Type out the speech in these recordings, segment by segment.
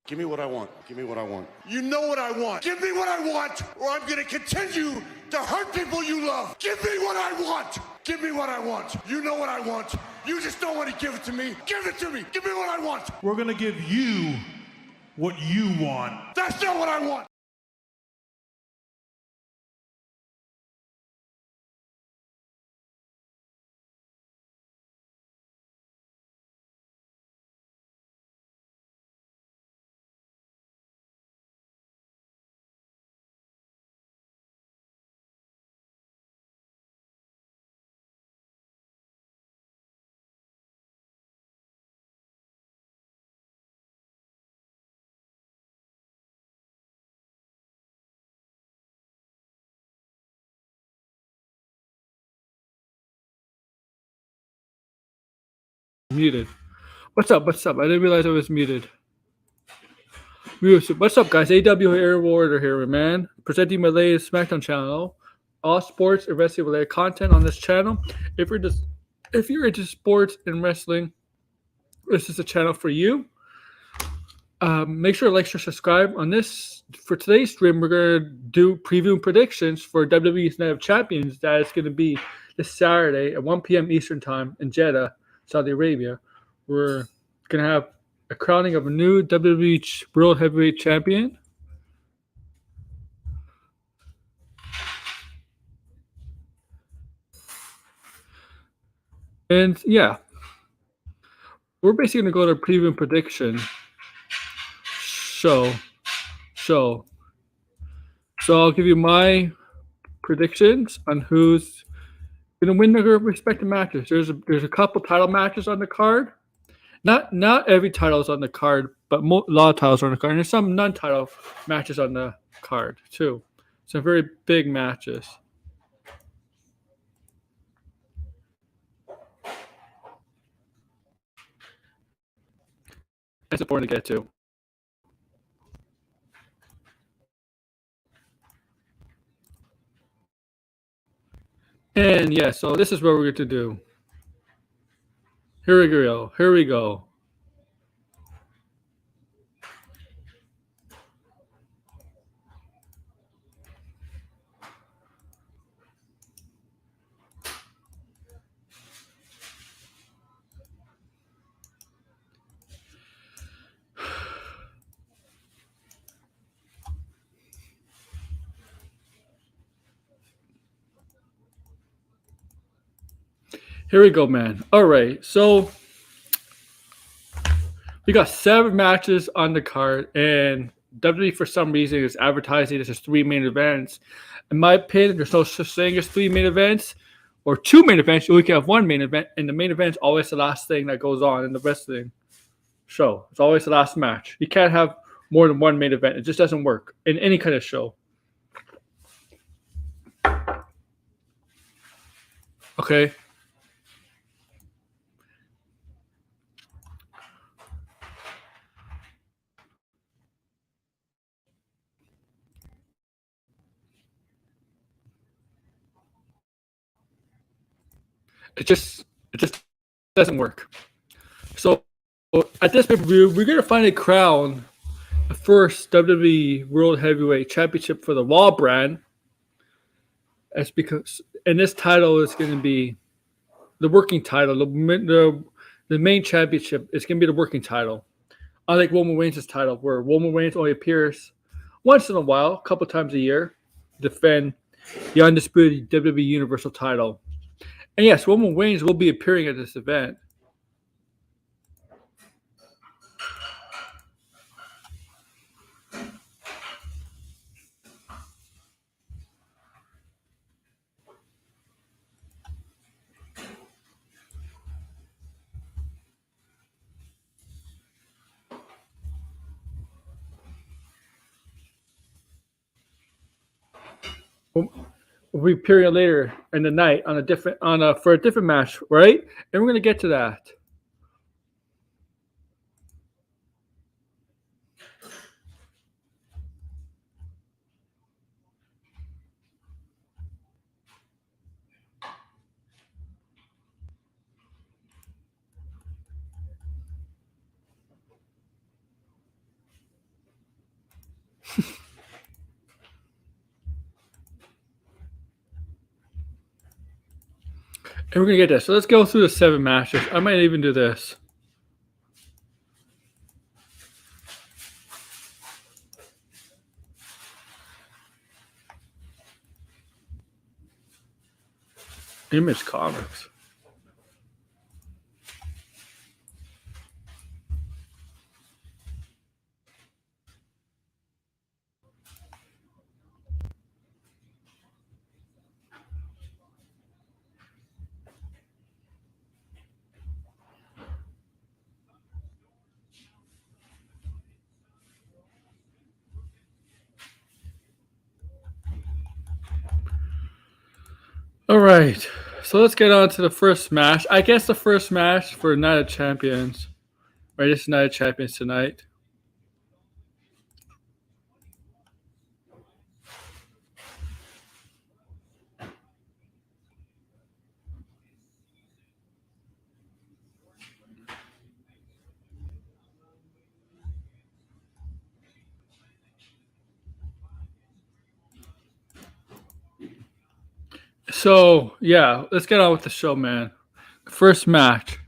Give me what I want. Give me what I want. You know what I want. Give me what I want, or I'm going to continue to hurt people you love. Give me what I want. Give me what I want. You know what I want. You just don't want to give it to me. Give it to me. Give me what I want. We're going to give you what you want. That's not what I want. Muted. What's up? What's up? I didn't realize I was muted. What's up, guys? AW Air Warrior here, man. Presenting my latest SmackDown channel. All sports and wrestling related content on this channel. If you're into sports and wrestling, this is a channel for you. Make sure to like, share, subscribe on this. For today's stream, we're gonna do preview predictions for WWE's Night of Champions. That is gonna be this Saturday at 1 p.m. Eastern Time in Jeddah, Saudi Arabia. We're going to have a crowning of a new WWE World Heavyweight Champion. And yeah, we're basically going to go to preview and prediction show. So I'll give you my predictions on who's going to win their respective matches. There's a couple title matches on the card. Not every title is on the card, but a lot of titles are on the card. And there's some non-title matches on the card too. Some very big matches. That's important to get to. And yeah, so this is what we're going to do. Here we go. Here we go, man. All right, so we got 7 matches on the card, and WWE for some reason is advertising this as 3 main events. In my opinion, there's no such thing as 3 main events or 2 main events. You only can have 1 main event, and the main event is always the last thing that goes on in the wrestling show. It's always the last match. You can't have more than 1 main event. It just doesn't work in any kind of show. Okay. It just doesn't work. So at this pay-per-view, we're gonna finally crown the first WWE World Heavyweight Championship for the Raw brand. That's because, and this title is going to be the working title. The main championship is going to be the working title. Unlike Roman Reigns' title, where Roman Reigns only appears once in a while, a couple times a year, to defend the undisputed WWE Universal title. And yes, Roman Reigns will be appearing at this event. We'll be appearing later in the night for a different match, right? And we're gonna get to that. And we're going to get this. So let's go through the 7 matches. I might even do this. Image Comics. All right. So let's get on to the first match. I guess the first match for Night of Champions. Right, it's Night of Champions tonight. So, yeah, let's get on with the show, man. First match.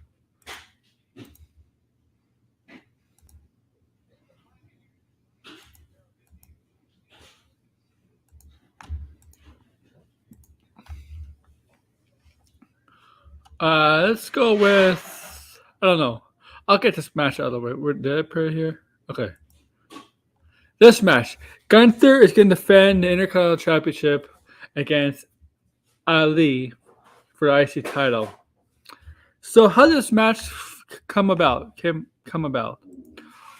Let's go with, I don't know. I'll get this match out of the way. Did I put it here? Okay. This match. Gunther is going to defend the Intercontinental Championship against Ali for the IC title. So how did this match come about?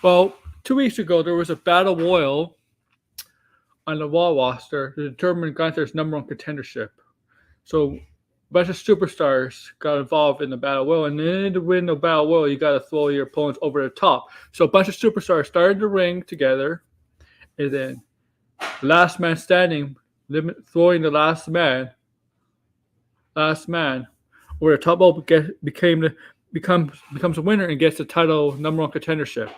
Well, 2 weeks ago, there was a battle royal on the Raw roster to determine Gunther's number 1 contendership. So a bunch of superstars got involved in the battle royal, and then to win the battle royal, you got to throw your opponents over the top. So a bunch of superstars started the ring together, and then last man standing, throwing the last man over the top rope becomes a winner and gets the title number 1 contendership.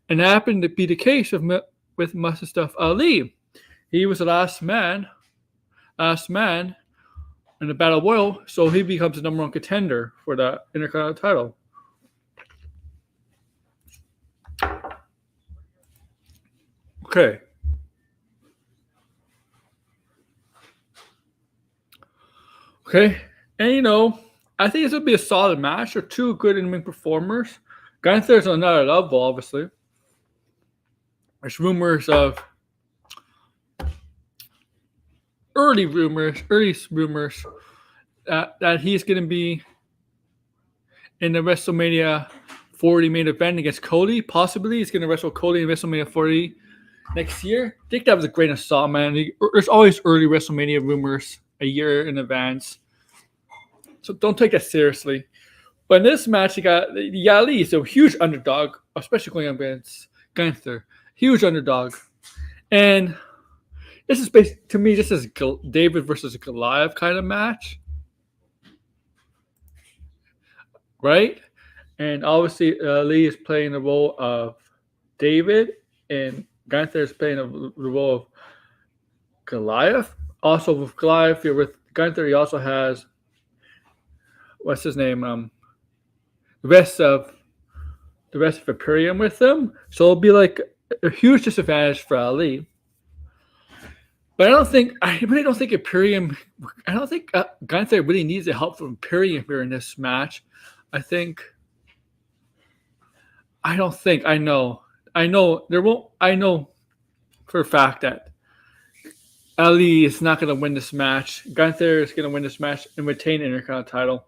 And it happened to be the case with Mustafa Ali. He was the last man in the battle royal, so he becomes the number 1 contender for the Intercontinental title. Okay. And I think this would be a solid match. They're 2 good in-ring performers. Gunther's on another level, obviously. There's early rumors that he's going to be in the WrestleMania 40 main event against Cody. Possibly he's going to wrestle Cody in WrestleMania 40 next year. I think that was a grain of salt, man. There's always early WrestleMania rumors a year in advance. So don't take that seriously. But in this match, you got Ali is a huge underdog, especially going up against Gunther. Huge underdog. And this is to me, this is David versus Goliath kind of match. Right? And obviously, Ali is playing the role of David, and Gunther is playing the role of Goliath. Also, with Goliath, with Gunther, he also has, what's his name? The rest of Imperium with them. So it'll be like a huge disadvantage for Ali. But I really don't think Imperium. I don't think Gunther really needs the help from Imperium here in this match. I know for a fact that Ali is not going to win this match. Gunther is going to win this match and retain the Intercontinental title.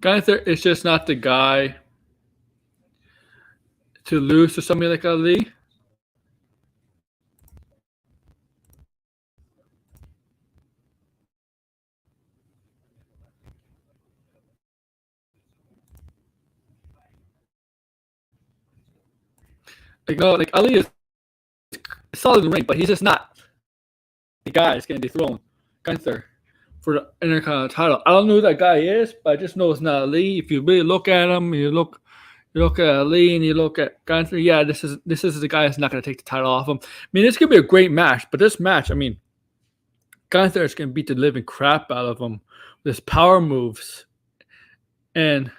Gunther is just not the guy to lose to somebody like Ali. Like Ali is solid in the ring, but he's just not the guy that's going to dethrone Gunther for the Intercontinental title. I don't know who that guy is, but I just know it's not Ali. If you really look at him, you look You look at Ali and you look at Gunther. Yeah, this is the guy that's not going to take the title off him. I mean, it's going to be a great match, but this match, I mean, Gunther is going to beat the living crap out of him with his power moves. And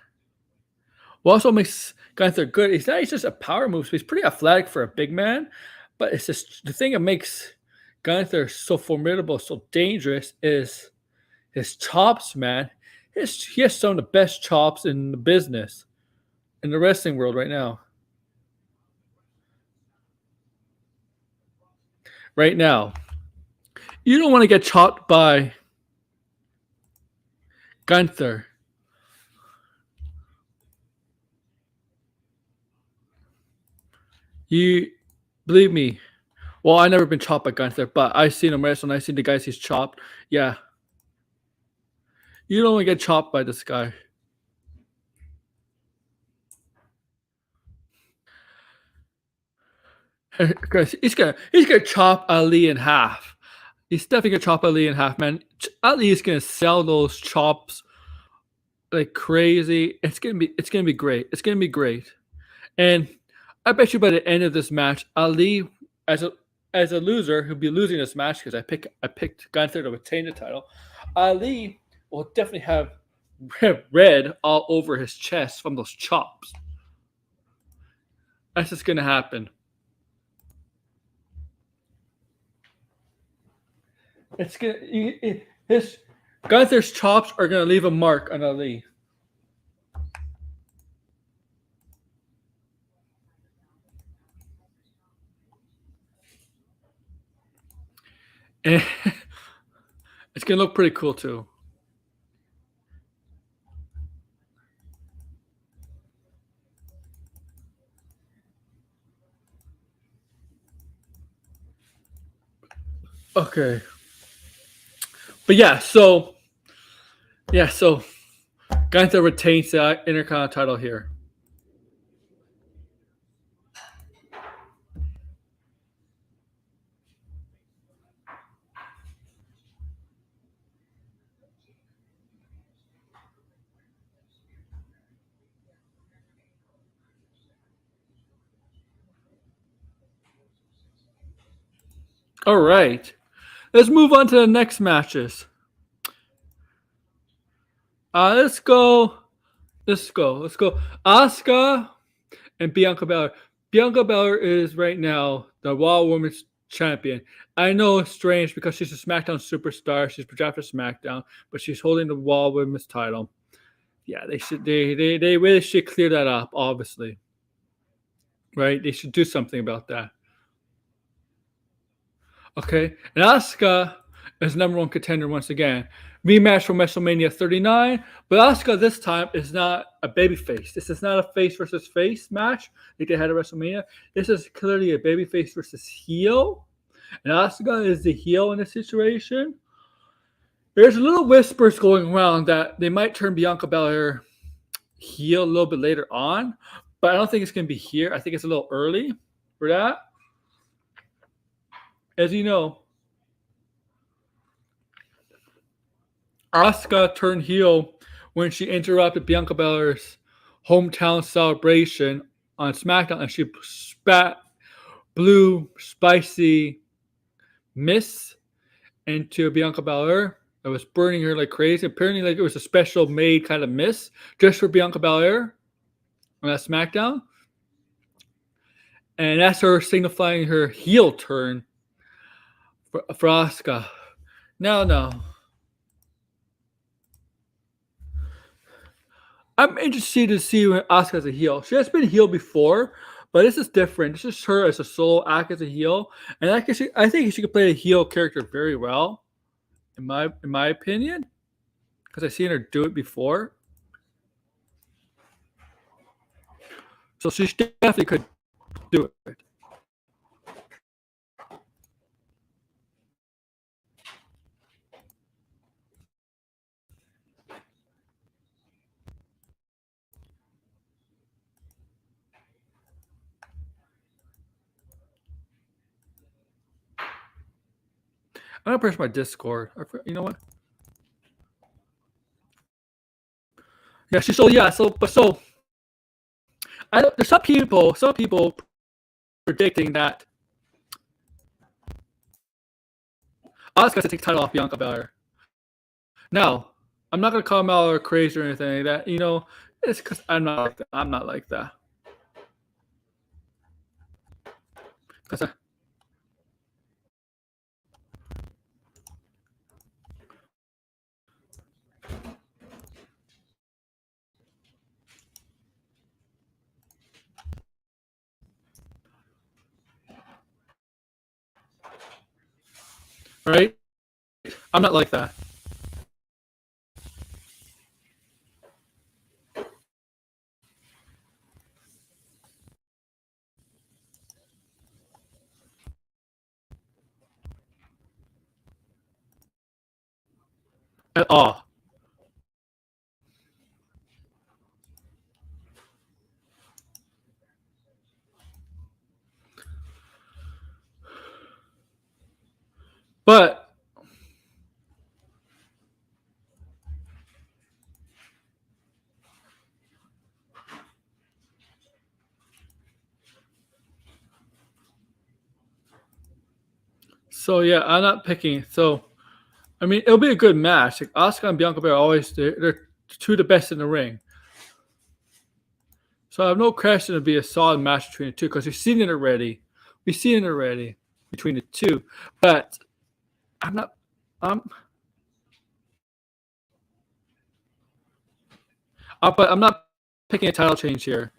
what also makes Gunther good, he's not just a power moves, but he's pretty athletic for a big man. But it's just the thing that makes Gunther so formidable, so dangerous is his chops, man. He has some of the best chops in the business, in the wrestling world right now. Right now. You don't want to get chopped by Gunther. You believe me. Well, I've never been chopped by Gunther, but I've seen him wrestle and I've seen the guys he's chopped. Yeah. You don't want to get chopped by this guy. Because he's gonna chop Ali in half. He's definitely gonna chop Ali in half, man. Ali is gonna sell those chops like crazy. It's gonna be great. It's gonna be great. And I bet you by the end of this match, Ali, as a loser, who'll be losing this match because I picked Gunther to retain the title. Ali will definitely have red all over his chest from those chops. That's just gonna happen. It's gonna his Gunther's chops are gonna leave a mark on Ali. And it's gonna look pretty cool too. Okay. But so Gunther retains the Intercontinental title here. All right. Let's move on to the next matches. Let's go. Asuka and Bianca Belair. Bianca Belair is right now the Raw Women's Champion. I know it's strange because she's a SmackDown superstar. She's projected SmackDown, but she's holding the Raw Women's title. Yeah, they really should clear that up, obviously. Right? They should do something about that. Okay. And Asuka is number one contender once again. Rematch from WrestleMania 39, but Asuka this time is not a babyface. This is not a face versus face match like they had at WrestleMania. This is clearly a babyface versus heel, and Asuka is the heel in this situation. There's little whispers going around that they might turn Bianca Belair heel a little bit later on, but I don't think it's going to be here. I think it's a little early for that. As you know, Asuka turned heel when she interrupted Bianca Belair's hometown celebration on SmackDown, and she spat blue, spicy mist into Bianca Belair. It was burning her like crazy. Apparently, like it was a special made kind of mist just for Bianca Belair on that SmackDown. And that's her signifying her heel turn for Asuka. No. I'm interested to see when Asuka's a heel. She has been heel before, but this is different. This is her as a solo act as a heel, and I think she could play a heel character very well, in my opinion, because I've seen her do it before. So she definitely could do it. I'm gonna press my Discord. You know what? Yeah, so There's some people predicting that Asuka's to take the title off Bianca Belair. Now, I'm not gonna call them out or crazy or anything like that. It's because I'm not like that. I'm not like that. Right? I'm not like that. At all. But so yeah, I'm not picking. So I mean, it'll be a good match. Like Asuka and Bianca Belair always they're two of the best in the ring. So I have no question it'll be a solid match between the two because we've seen it already. We've seen it already between the two. But I'm not. But I'm not picking a title change here.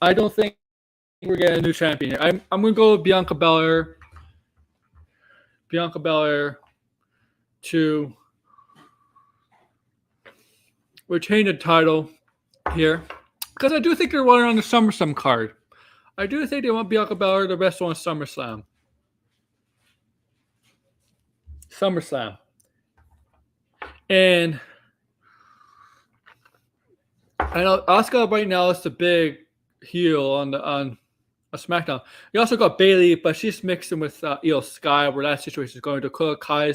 I don't think we're getting a new champion here. I'm going to go with Bianca Belair. Bianca Belair to retain the title here because I do think they're running on the SummerSlam card. I do think they want Bianca Belair to wrestle on SummerSlam. And I know Asuka right now is the big heel on SmackDown. You also got Bayley, but she's mixing with Io Sky, where that situation is going. Dakota Kai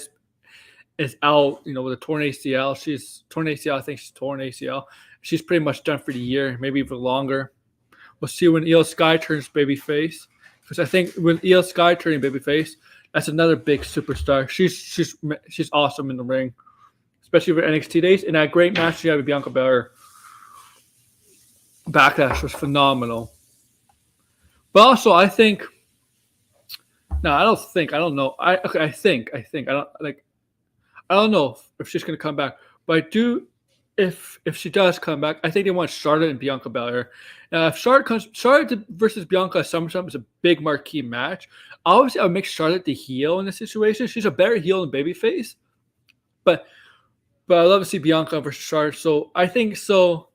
is out, with a torn ACL. She's torn ACL. I think she's torn ACL. She's pretty much done for the year, maybe even longer. We'll see when Io Sky turns babyface, because I think when Io Sky turning babyface, that's another big superstar. She's awesome in the ring, especially for NXT days. And that great match she had with Bianca Belair, Backlash, was phenomenal. But also, I think. No, I don't think. I don't know. I think. I don't know if she's going to come back, but I do. If she does come back, I think they want Charlotte and Bianca Belair. Now, if Charlotte versus Bianca at SummerSlam is a big marquee match. Obviously, I would make Charlotte the heel in this situation. She's a better heel than babyface, but I love to see Bianca versus Charlotte. So I think so.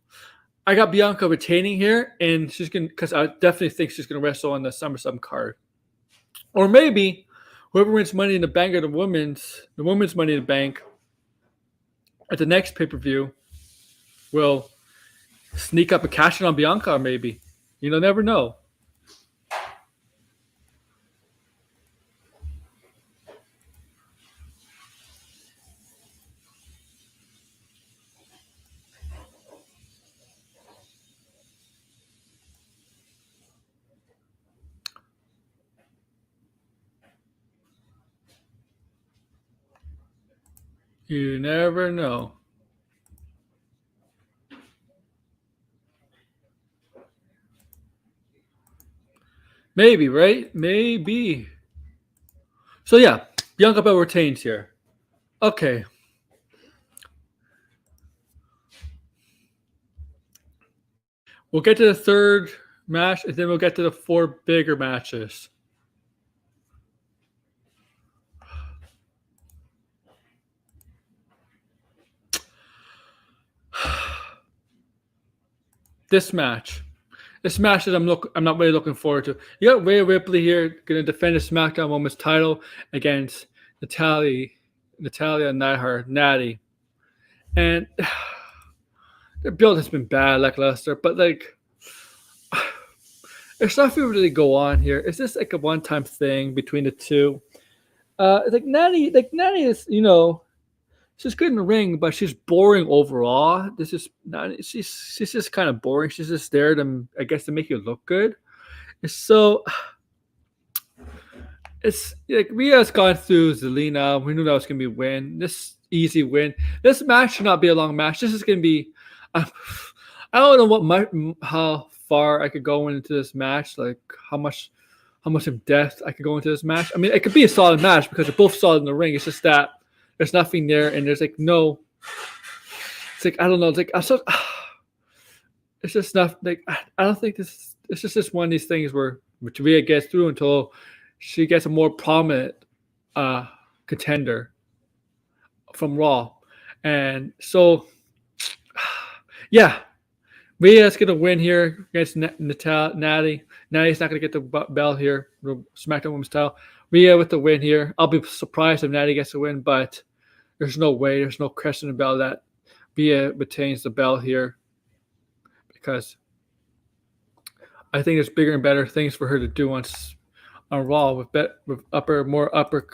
I got Bianca retaining here, and she's gonna because I definitely think she's gonna wrestle on the SummerSlam card, or maybe whoever wins Money in the Bank or the women's Money in the Bank at the next pay-per-view will sneak up a cash in on Bianca, maybe. Never know. You never know. Maybe, right? Maybe. So yeah, Bianca Belair retains here. Okay. We'll get to the third match, and then we'll get to the four bigger matches. This match that I'm not really looking forward to. You got Rhea Ripley here going to defend the SmackDown Women's title against Natalya Neidhart, Natty, and their build has been bad, lackluster. But there's nothing really go on here. Is this like a one-time thing between the two? Natty is she's good in the ring, but she's boring overall. This is not. She's just kind of boring. She's just there to, I guess, to make you look good. And so it's like Rhea's gone through Zelina. We knew that was gonna be a win. This easy win. This match should not be a long match. This is gonna be. I don't know how far I could go into this match. Like how much in depth I could go into this match. I mean, it could be a solid match because they're both solid in the ring. It's just that there's nothing there, and there's like no. It's like I don't know. It's like it's just not like I don't think this. It's just one of these things where Rhea gets through until she gets a more prominent contender from Raw, and so yeah, Rhea's gonna win here against Natty. Natty's not gonna get the belt here, SmackDown Women's title. Rhea with the win here. I'll be surprised if Natty gets the win, but there's no way, there's no question about that. Rhea retains the belt here because I think there's bigger and better things for her to do on Raw with more upper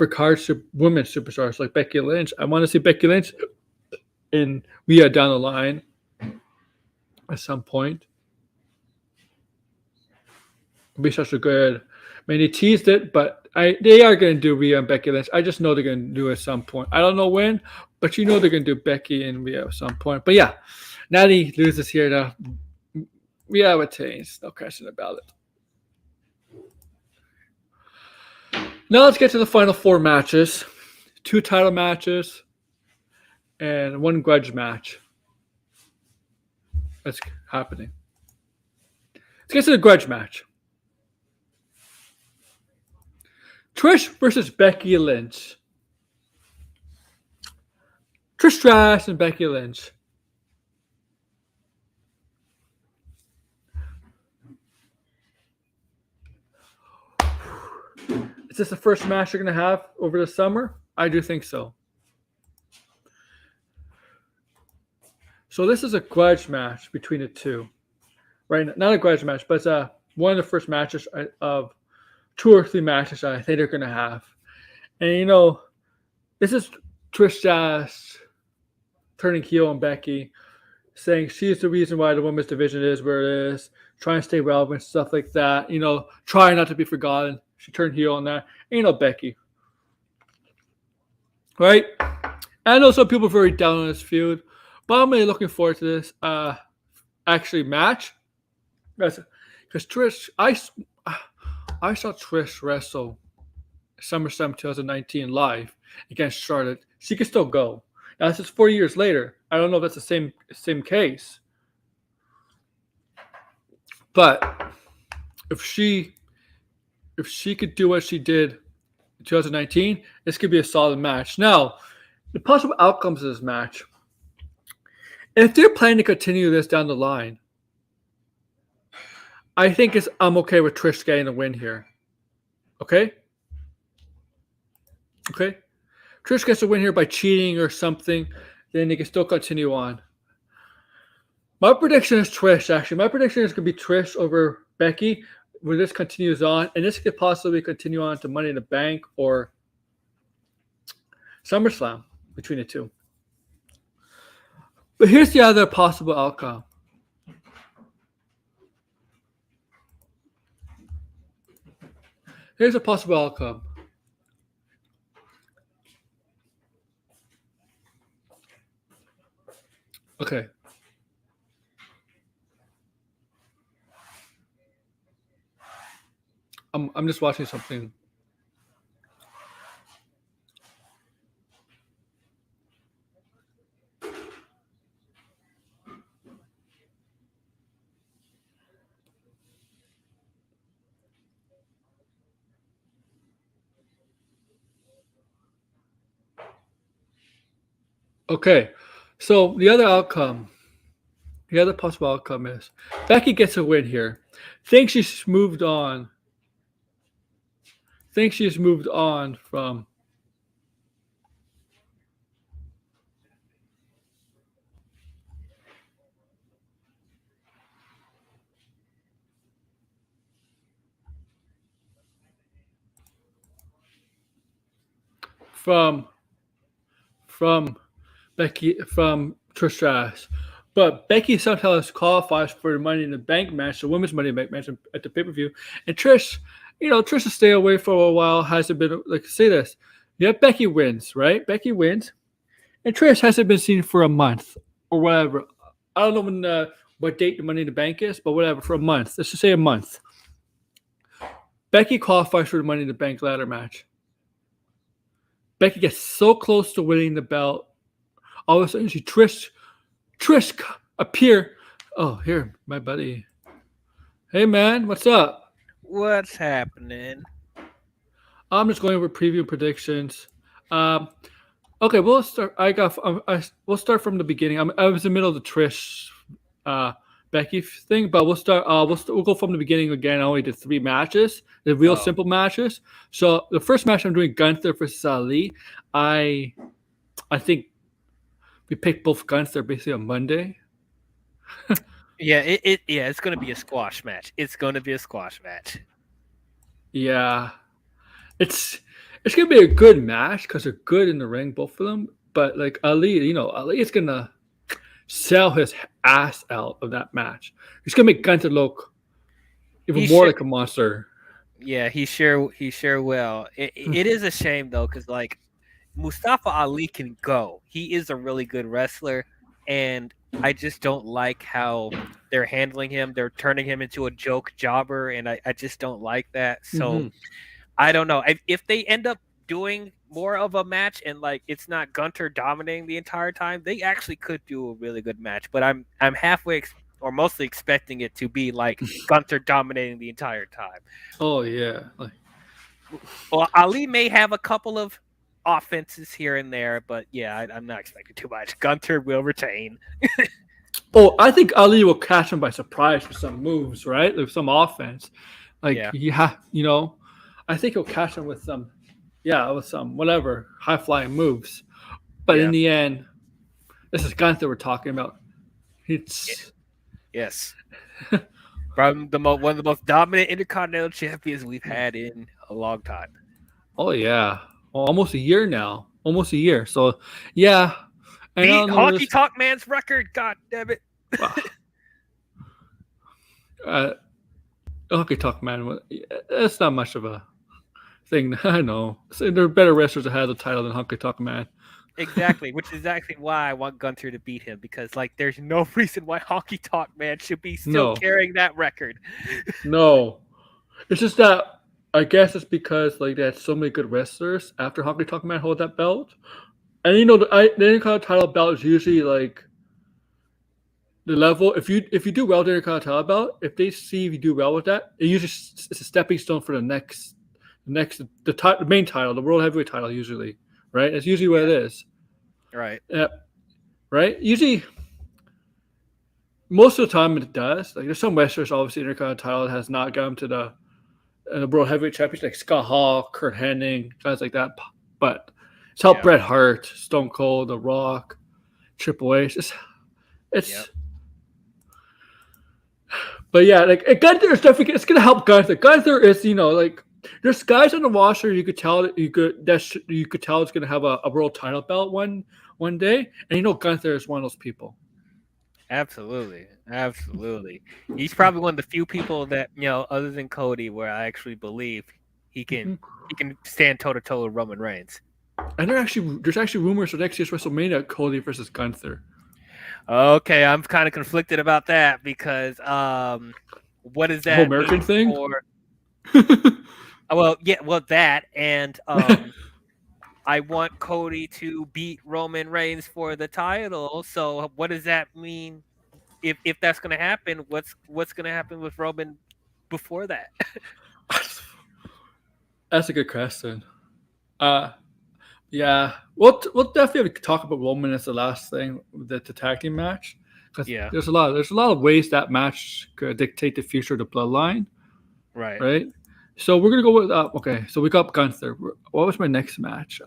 card women's superstars like Becky Lynch. I want to see Becky Lynch in Rhea down the line at some point. It'll be such a good. I mean, they teased it, but they are going to do Rhea and Becky Lynch. I just know they're going to do it at some point. I don't know when, but you know they're going to do Becky and Rhea at some point. But yeah, Natty loses here to Rhea retains. No question about it. Now let's get to the final 4 matches. 2 title matches and 1 grudge match. That's happening. Let's get to the grudge match. Trish versus Becky Lynch. Trish Stratus and Becky Lynch. Is this the first match you're going to have over the summer? I do think so. So this is a grudge match between the two. Right? Not a grudge match, but it's one of the first matches of 2 or 3 matches I think they're going to have. And, you know, this is Trish Stratus turning heel on Becky, saying she's the reason why the women's division is where it is, trying to stay relevant, stuff like that. You know, trying not to be forgotten. She turned heel on that. And, you know, Becky. Right? I know some people are very down on this feud, but I'm really looking forward to this actually match. Because Trish, I saw Trish wrestle SummerSlam 2019 live against Charlotte. She could still go. Now this is 4 years later. I don't know if that's the same case. But if she could do what she did in 2019, this could be a solid match. Now, the possible outcomes of this match, if they're planning to continue this down the line, I think I'm okay with Trish getting a win here. Okay? Okay? Trish gets a win here by cheating or something, then they can still continue on. My prediction is Trish, actually. My prediction is going to be Trish over Becky when this continues on, and this could possibly continue on to Money in the Bank or SummerSlam between the two. But here's the other possible outcome. Here's a possible outcome. Okay. I'm just watching something. Okay, so the other possible outcome is Becky gets a win here. Thinks she's moved on. Thinks she's moved on from from Trish Stratus. But Becky sometimes qualifies for the Money in the Bank match, the women's Money in the Bank match at the pay-per-view. And Trish, Trish will stay away for a while, hasn't been, say this. Yeah, Becky wins, right? Becky wins. And Trish hasn't been seen for a month or whatever. I don't know what date the Money in the Bank is, but whatever, for a month. Let's just say a month. Becky qualifies for the Money in the Bank ladder match. Becky gets so close to winning the belt. All of a sudden, Trish appear. Oh, here, my buddy. Hey, man, what's up? What's happening? I'm just going over preview predictions. Okay, we'll start. We'll start from the beginning. I was in the middle of the Trish, Becky thing, but we'll start. We'll go from the beginning again. I only did 3 matches, the real simple matches. So the first match I'm doing Gunther versus Ali. I think we picked both Gunther basically on Monday. Yeah, it's gonna be a squash match. It's gonna be a squash match. Yeah, it's gonna be a good match because they're good in the ring, both of them. But like Ali, Ali is gonna sell his ass out of that match. He's gonna make Gunther look even more like a monster. Yeah, he sure will. It is a shame though, because like Mustafa Ali can go. He is a really good wrestler, and I just don't like how they're handling him. They're turning him into a joke jobber, and I just don't like that. So I don't know. If they end up doing more of a match and like it's not Gunther dominating the entire time, they actually could do a really good match. But I'm halfway or mostly expecting it to be like Gunther dominating the entire time. Oh yeah. Well, Ali may have a couple of offenses here and there, but yeah, I'm not expecting too much. Gunther will retain. I think Ali will catch him by surprise with some moves, right? With some offense. I think he'll catch him with some whatever high flying moves. But in the end, this is Gunther we're talking about. Yes. From one of the most dominant Intercontinental champions we've had in a long time. Oh yeah. Well, almost a year now. Almost a year. So yeah. Beat Honky Tonk Man's record, god damn it. Honky Tonk Man, it's not much of a thing. I know. There are better wrestlers that had the title than Honky Tonk Man. Exactly, which is exactly why I want Gunther to beat him, because like there's no reason why Honky Tonk Man should be still carrying that record. No. It's just that I guess it's because like they had so many good wrestlers after Honky Tonk Man hold that belt. And the Intercontinental title belt is usually like the level. If you do well with the Intercontinental title belt, if they see you do well with that, it's a stepping stone for the main title, the World Heavyweight title usually. Right? That's usually what it is. Right. Yeah. Right? Usually, most of the time it does. Like, there's some wrestlers, obviously, Intercontinental title has not gotten to the World Heavyweight Championship, like Scott Hall, Kurt Hennig, guys like that. But it's helped Bret Hart, Stone Cold, The Rock, Triple H. But yeah, like Gunther is definitely it's gonna help Gunther. Gunther is, like. There's guys on the roster you could tell it's gonna have a world title belt one day, and Gunther is one of those people. Absolutely. He's probably one of the few people that other than Cody, where I actually believe he can stand toe to toe with Roman Reigns. And there's actually rumors for next year's WrestleMania, Cody versus Gunther. Okay, I'm kind of conflicted about that because what is that? The whole American thing? That and I want Cody to beat Roman Reigns for the title. So what does that mean? If that's going to happen, what's going to happen with Roman before that? That's a good question. Yeah, we'll definitely have to talk about Roman as the last thing with the tag team match. There's a lot of ways that match could dictate the future of the bloodline. Right. So we're gonna go with okay. So we got Gunther. What was my next match?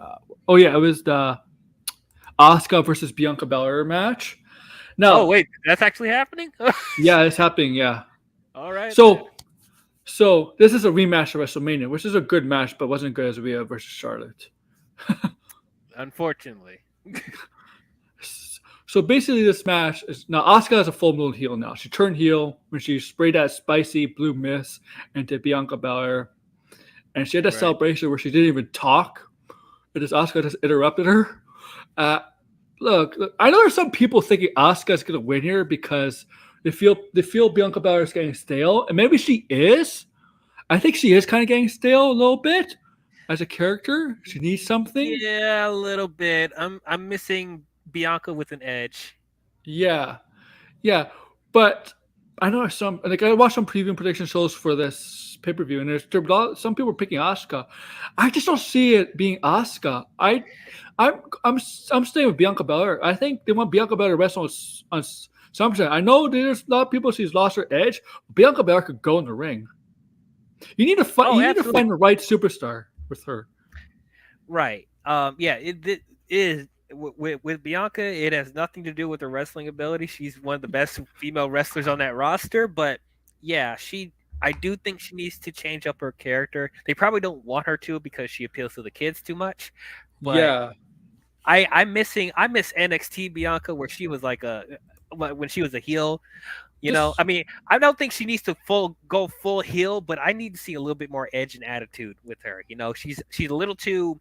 It was the Asuka versus Bianca Belair match. Now, wait, that's actually happening? Yeah, it's happening. Yeah. All right. So this is a rematch of WrestleMania, which is a good match, but wasn't good as Rhea versus Charlotte. Unfortunately. So basically, this match is now Asuka is a full-blown heel now. She turned heel when she sprayed that spicy blue mist into Bianca Belair, and she had a Right. celebration where she didn't even talk. Because Asuka just interrupted her. Look, I know there's some people thinking Asuka's going to win here because they feel Bianca Belair is getting stale, and maybe she is. I think she is kind of getting stale a little bit as a character. She needs something. Yeah, a little bit. I'm missing Bianca with an edge. Yeah, but I know some. Like I watched some preview prediction shows for this pay per view, and there's some people are picking Asuka. I just don't see it being Asuka. I'm staying with Bianca Belair. I think they want Bianca Belair to wrestle on SummerSlam. I know there's a lot of people she's lost her edge. But Bianca Belair could go in the ring. You need to find. You need to find the right superstar with her. Right. Yeah. It is with Bianca. It has nothing to do with her wrestling ability. She's one of the best female wrestlers on that roster. But yeah, I do think she needs to change up her character. They probably don't want her to because she appeals to the kids too much. But Yeah. I miss NXT Bianca where she was like when she was a heel. You know, I mean, I don't think she needs to go full heel, but I need to see a little bit more edge and attitude with her. You know, she's a little too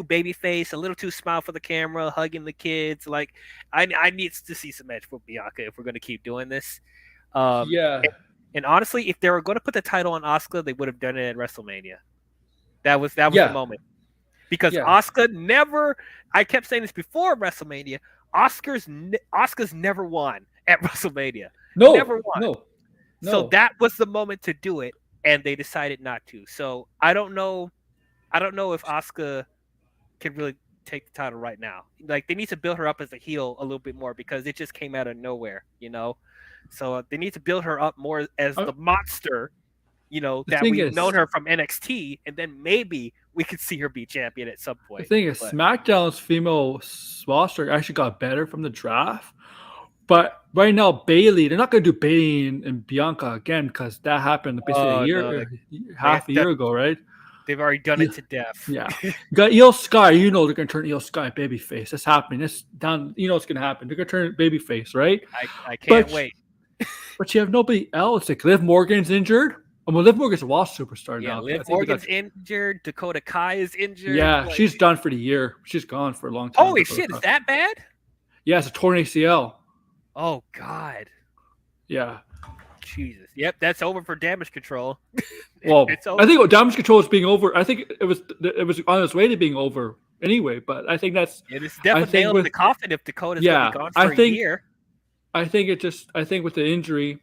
baby face, a little too smile for the camera, hugging the kids. Like, I need to see some edge for Bianca if we're going to keep doing this. Yeah. And honestly, if they were going to put the title on Asuka, they would have done it at WrestleMania. That was the moment. Because Asuka never, I kept saying this before WrestleMania, Asuka's never won at WrestleMania. Never won. No. So that was the moment to do it, and they decided not to. So I don't know if Asuka can really take the title right now. Like, they need to build her up as a heel a little bit more because it just came out of nowhere, you know? So they need to build her up more as the monster, you know, that we've known her from NXT, and then maybe we could see her be champion at some point. The thing is, SmackDown's female roster actually got better from the draft. But right now, Bailey, they're not going to do Bailey and Bianca again because that happened basically half a year ago, right? They've already done it to death. Yeah. You got Io Sky. You know they're going to turn Io Sky babyface. That's happening. It's done. You know what's going to happen. They're going to turn babyface, right? I can't wait. But you have nobody else. Like Liv Morgan's injured. Liv Morgan's a Wasp superstar now. Liv Morgan's injured. Dakota Kai is injured. Yeah, she's done for the year. She's gone for a long time. Holy shit, is that bad? Yeah, it's a torn ACL. Oh, God. Yeah. Jesus. Yep, that's over for Damage Control. Well, I think Damage Control is being over. I think it was on its way to being over anyway, but I think that's... It is definitely nailed in the coffin if Dakota's going to be gone for a year. I think with the injury,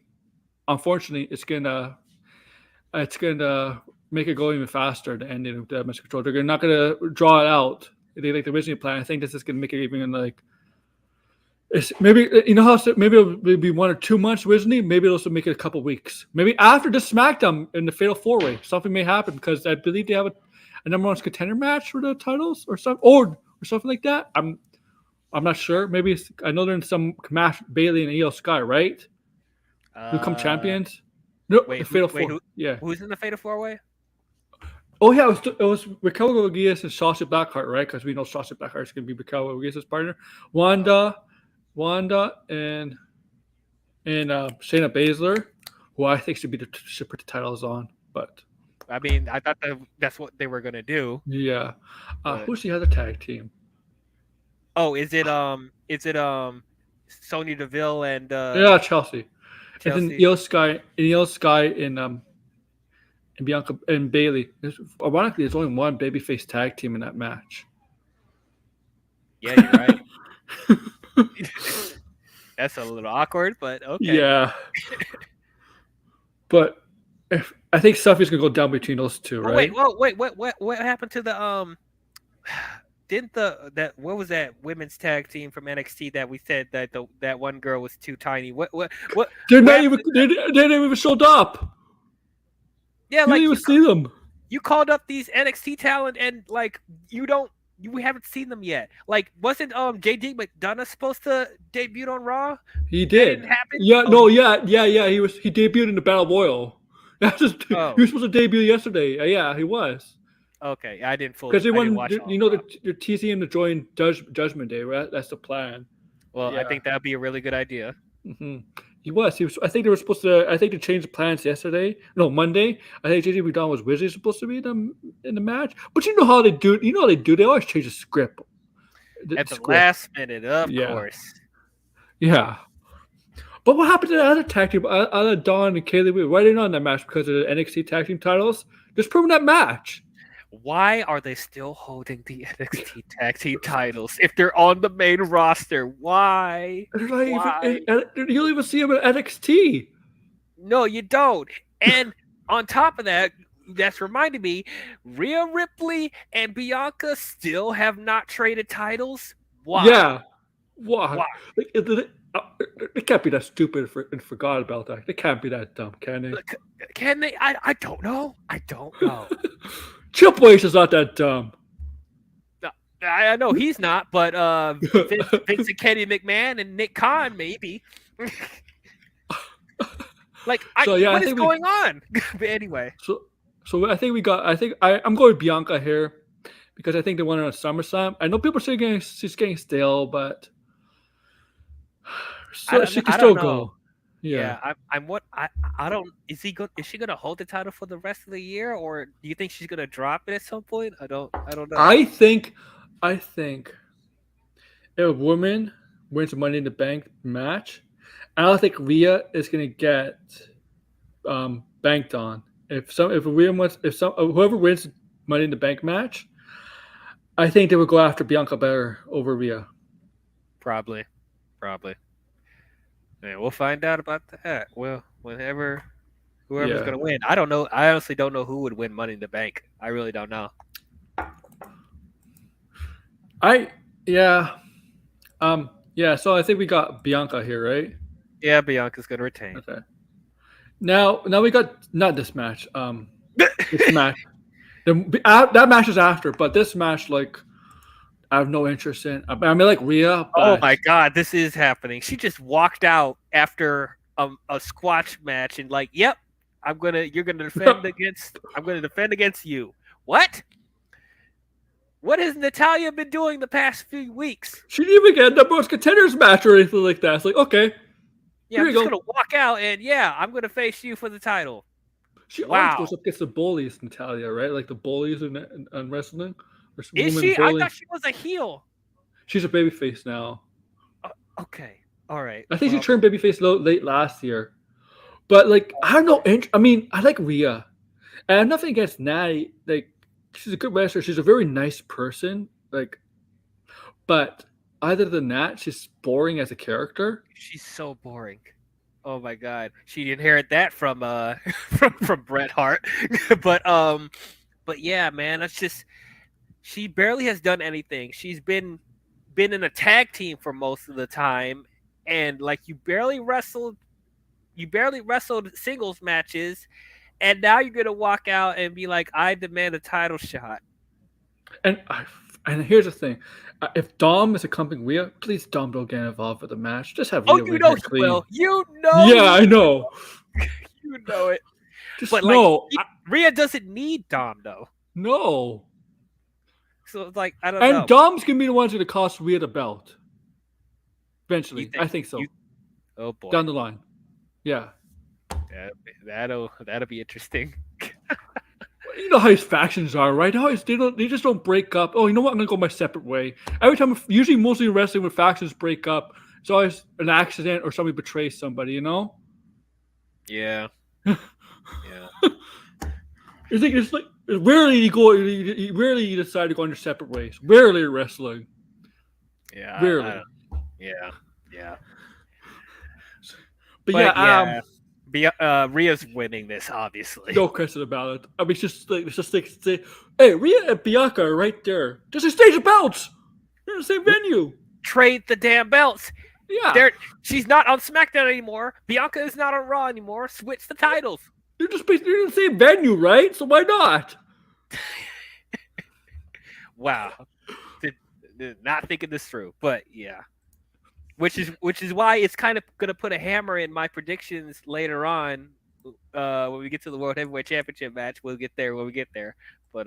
unfortunately, it's gonna make it go even faster, the ending of Damage Control. They're not going to draw it out. They like the original plan. I think this is going to make it even like... It's maybe, you know how maybe it'll be 1 or 2 months originally. Maybe it'll also make it a couple weeks. Maybe after the SmackDown in the Fatal 4-Way, something may happen because I believe they have a number one contender match for the titles or something, or something like that. I'm not sure. Maybe I know they're in some match, Bailey and Io Sky, right? Who become champions? No, wait, the Fatal 4. Yeah, who's in the Fatal 4-Way? Oh yeah, it was Raquel Rodriguez and Sasha Blackheart, right? Because we know Sasha Blackheart is going to be Raquel Rodriguez's partner. Wanda and Shayna Baszler, who I think should put the titles on, but I mean, I thought that's what they were gonna do. Yeah, who's the other tag team? Oh, is it Sonya Deville and Chelsea. And then Io Sky and Bianca and Bailey. Ironically, there's only one babyface tag team in that match. Yeah, you're right. That's a little awkward, but okay. Yeah. But I think Sophie's gonna go down between those two, right? Wait, what happened to the what was that women's tag team from NXT that we said that that one girl was too tiny? What they didn't even showed up. Yeah, you didn't even see them. You called up these NXT talent and like we haven't seen them yet. Like, wasn't JD McDonough supposed to debut on Raw? He did. That didn't happen? Yeah, He debuted in the Battle Royal. He was supposed to debut yesterday. Yeah, he was. Okay, I didn't Because they I didn't want, watch all. they're teasing him to join Judgment Day, right? That's the plan. Well, I Yeah. think that'd be a really good idea. Hmm. He was. He was. I think they were supposed to. I think they changed the plans yesterday. No, Monday. I think JJ McDonald was originally supposed to be in the match. But you know how they do. You know how they do. They always change the script. At the last minute, of Yeah. course. Yeah. But what happened to the other tag team? Other Dawn and Kaylee, why are they not in that match because of the NXT tag team titles? Just prove that match. Why are they still holding the NXT tag team titles if they're on the main roster? Why? They're not Why? you don't even see them at NXT. No, you don't. And on top of that, that's reminding me, Rhea Ripley and Bianca still have not traded titles. Why? Yeah. Why? Why? They can't be that stupid and forgot about that. They can't be that dumb, can they? Can they? I don't know. I don't know. Triple H is not that dumb. I know he's not, but Vince and Kenny McMahon and Nick Khan maybe. What is going on? But anyway. So I think we got. I'm going with Bianca here because I think they won it on SummerSlam. I know people say she's getting stale, but she can still go. Yeah. I don't. Is she gonna hold the title for the rest of the year, or do you think she's gonna drop it at some point? I don't know. I think if a woman wins a Money in the Bank match, I don't think Rhea is gonna get banked on. Whoever wins Money in the Bank match, I think they would go after Bianca better over Rhea. Probably. Yeah, we'll find out about that. Well, whoever's gonna win. I don't know. I honestly don't know who would win Money in the Bank. I really don't know. So I think we got Bianca here, right? Yeah, Bianca's gonna retain. Okay. Now we got not this match. This match. That match is after, but this match, like, I have no interest in. I mean, like Rhea. But... Oh my God, this is happening. She just walked out after a squash match and like, yep, you're gonna defend against. I'm gonna defend against you. What? What has Natalya been doing the past few weeks? She didn't even get a number one contenders match or anything like that. It's like, okay. Yeah, I'm just gonna walk out and I'm gonna face you for the title. She always goes up against the bullies, Natalya, right? Like the bullies in wrestling. Is she? I thought she was a heel. She's a babyface now. Okay, all right. I think she turned babyface late last year. But like, I have no interest. I mean, I like Rhea, and I have nothing against Natty. Like, she's a good wrestler. She's a very nice person. Like, but other than that, she's boring as a character. She's so boring. Oh my God, she inherited that from from Bret Hart. but yeah, man, that's just. She barely has done anything. She's been in a tag team for most of the time, and like you barely wrestled singles matches, and now you're gonna walk out and be like, "I demand a title shot." And here's the thing: if Dom is accompanying Rhea, please Dom don't get involved with the match. Just have Rhea. Oh, you know he will. You know. Yeah, I know. You know it. But no, Rhea doesn't need Dom though. No. So it's like, I don't know. And Dom's gonna be the ones that cost Rhea the belt. Eventually, I think so. Oh boy. Down the line. Yeah. That'll be interesting. You know how his factions are, right? They just don't break up. Oh, you know what? I'm gonna go my separate way. Every time, usually mostly in wrestling, when factions break up, it's always an accident or somebody betrays somebody. You know? Yeah. Yeah. It's like rarely you decide to go on your separate ways. Rarely wrestling. Yeah. Rarely. Yeah. But Rhea's winning this, obviously. No question about it. I mean, it's just like say, hey, Rhea and Bianca are right there. Just exchange the belts. They're in the same venue. Trade the damn belts. Yeah. She's not on SmackDown anymore. Bianca is not on Raw anymore. Switch the titles. They're in the same venue, right? So why not? Wow. Did not thinking this through, but yeah. Which is why it's kind of gonna put a hammer in my predictions later on when we get to the World Heavyweight Championship match. We'll get there when we get there. But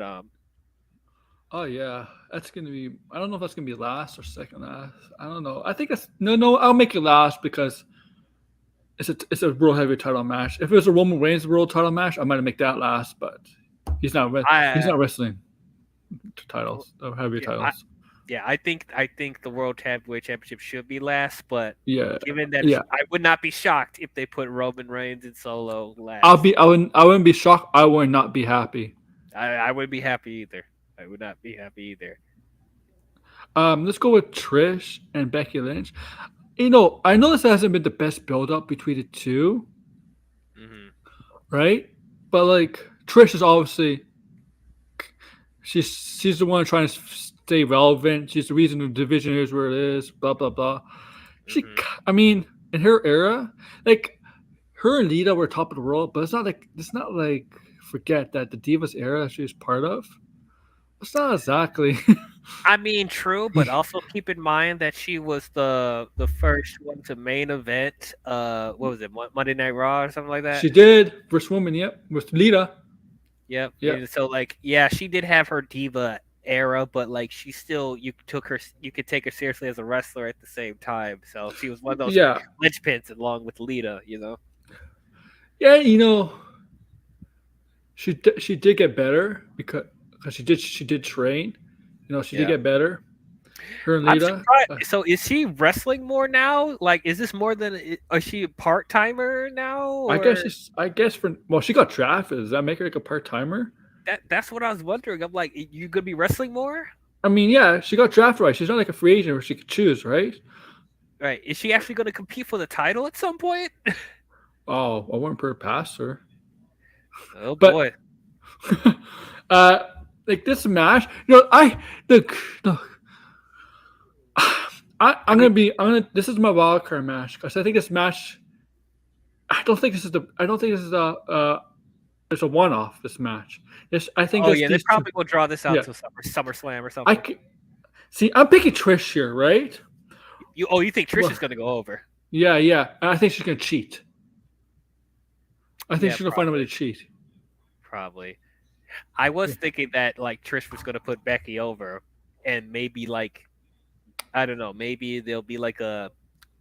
Oh yeah, that's gonna be. I don't know if that's gonna be last or second last. I don't know. I think it's no. I'll make it last because it's a world heavyweight title match. If it was a Roman Reigns world title match, I might make that last. But he's I not wrestling titles, heavyweight yeah, I, titles. yeah, I think the World Heavyweight Championship should be last, but Yeah, given that yeah. I would not be shocked if they put Roman Reigns and Solo I'll last. be. I wouldn't be shocked. I would not be happy. I wouldn't be happy either. I would not be happy either. Let's go with Trish and Becky Lynch. I know this hasn't been the best build up between the two, Hmm. right? But like Trish is obviously she's the one trying to stay relevant. She's the reason the division is where it is. Blah blah blah. She, Hmm. I mean, in her era, like her and Lita were top of the world, but it's not like forget that the Divas era she was part of. It's not exactly. I mean, true, but also keep in mind that she was the first one to main event. What was it, Monday Night Raw or something like that? She did first woman, yep, with Lita. Yep. Yep. And so, like, yeah, she did have her diva era, but like, she still you could take her seriously as a wrestler at the same time. So she was one of those Yeah. linchpins along with Lita. Yeah, she did get better because she did train. She did Yeah. get better. Her and I'm Lita. surprised. So is she wrestling more now? Like, is this more than is she a part timer now? Or I guess she got drafted. Does that make her like a part timer? that's what I was wondering. I'm like, you gonna be wrestling more? I mean, yeah, she got drafted right. She's not like a free agent where she could choose, right? Right? Is she actually gonna compete for the title at some point? Oh, I wouldn't put her past her. Oh But boy. uh like this match, this is my wild card match because I think this match I don't think this is it's a one off this match. I think Oh this yeah, they these probably will draw this out yeah. to SummerSlam or something. I'm picking Trish here, right? You think Trish Well, is gonna go over? Yeah, and I think she's gonna cheat. I think Yeah, she's gonna find a way to cheat. probably. I was thinking that like Trish was gonna put Becky over, and maybe like I don't know, maybe there'll be like a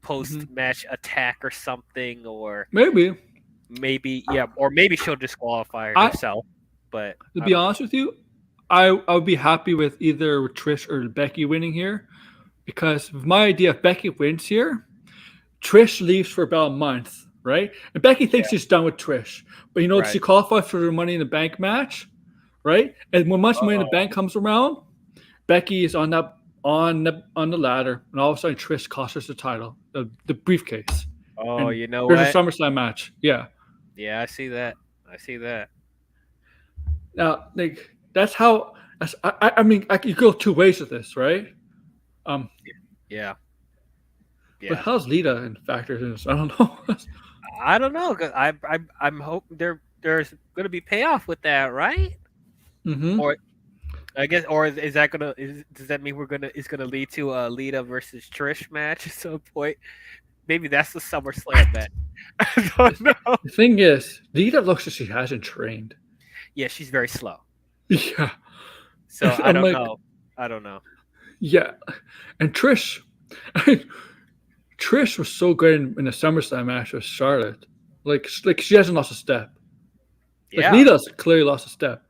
post match attack or something, or Maybe. or maybe she'll disqualify I herself. But To I be don't know. honest with you, I would be happy with either Trish or Becky winning here, because my idea if Becky wins here, Trish leaves for about a month, right? And Becky thinks she's done with Trish, but Right. she qualifies for the Money in the Bank match, right? And when much Money in the Bank comes around, Becky is on the ladder, and all of a sudden Trish costs us the title, the briefcase. Oh, And you know there's what? a SummerSlam match. Yeah. Yeah, I see that. Now, like that's how. I mean, you go two ways with this, right? Yeah. But how's Lita in factors in this? I don't know. I don't know because I'm hoping there's gonna be payoff with that, right? Mm-hmm. Or I guess, or is that does that mean it's gonna lead to a Lita versus Trish match at some point? Maybe that's the SummerSlam match. I don't know. The thing is, Lita looks like she hasn't trained. Yeah, she's very slow. Yeah. So I I'm don't like, know. I don't know. Yeah, and Trish, Trish was so good in the SummerSlam match with Charlotte. Like she hasn't lost a step. Like Yeah, Lita's clearly lost a step.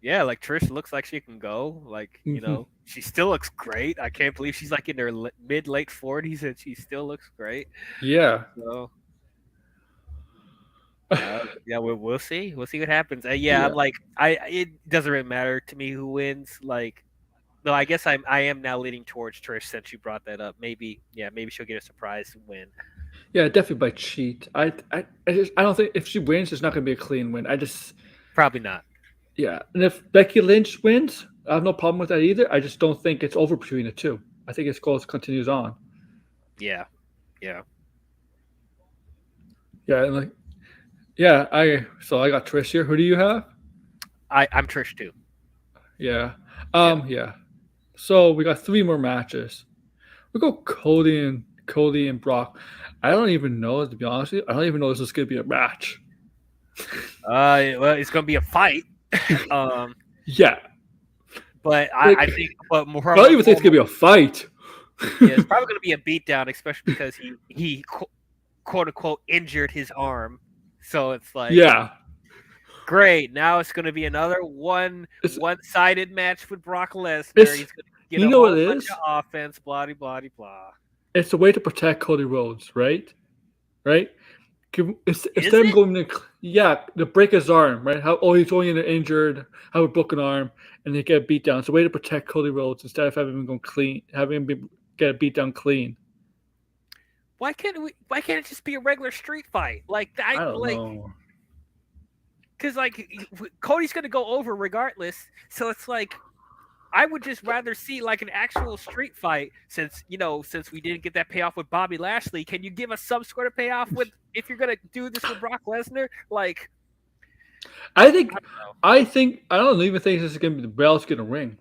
yeah. Like Trish looks like she can go. Like she still looks great. I can't believe she's like in her mid late 40s and she still looks great. Yeah. So yeah, we'll see. We'll see what happens. Yeah. I'm like it doesn't really matter to me who wins. Like, no, I guess I am now leaning towards Trish since you brought that up. Maybe she'll get a surprise win. Yeah, definitely by cheat. I don't think if she wins, it's not going to be a clean win. Probably not. Yeah, and if Becky Lynch wins, I have no problem with that either. I just don't think it's over between the two. I think its goal continues on. Yeah. Yeah, and I got Trish here. Who do you have? I'm Trish too. Yeah. Yeah. So we got 3 more matches. We go Cody and Brock. I don't even know, to be honest with you. I don't even know this is going to be a match. Well, it's gonna be a fight. Yeah. But Like, I think, but more, I don't even think it's gonna be a fight. yeah, it's probably going to be a beatdown, especially because he quote unquote injured his arm. So it's like, Yeah, great. Now it's going to be another it's one-sided match with Brock Lesnar. it's He's going to get you a know what whole it bunch is? of offense. Blah blah blah blah. It's a way to protect Cody Rhodes, right? Right? Is Instead of it? going to break his arm, right? He's only injured, have a broken arm, and they get beat down. It's a way to protect Cody Rhodes instead of having him go clean, having him get beat down clean. Why can't it just be a regular street fight? Like I don't know. because like Cody's going to go over regardless. So it's like I would just rather see like an actual street fight since we didn't get that payoff with Bobby Lashley. Can you give us some sort of payoff with if you're gonna do this with Brock Lesnar? Like, I think I don't know. I don't even think this is gonna be the bells gonna ring.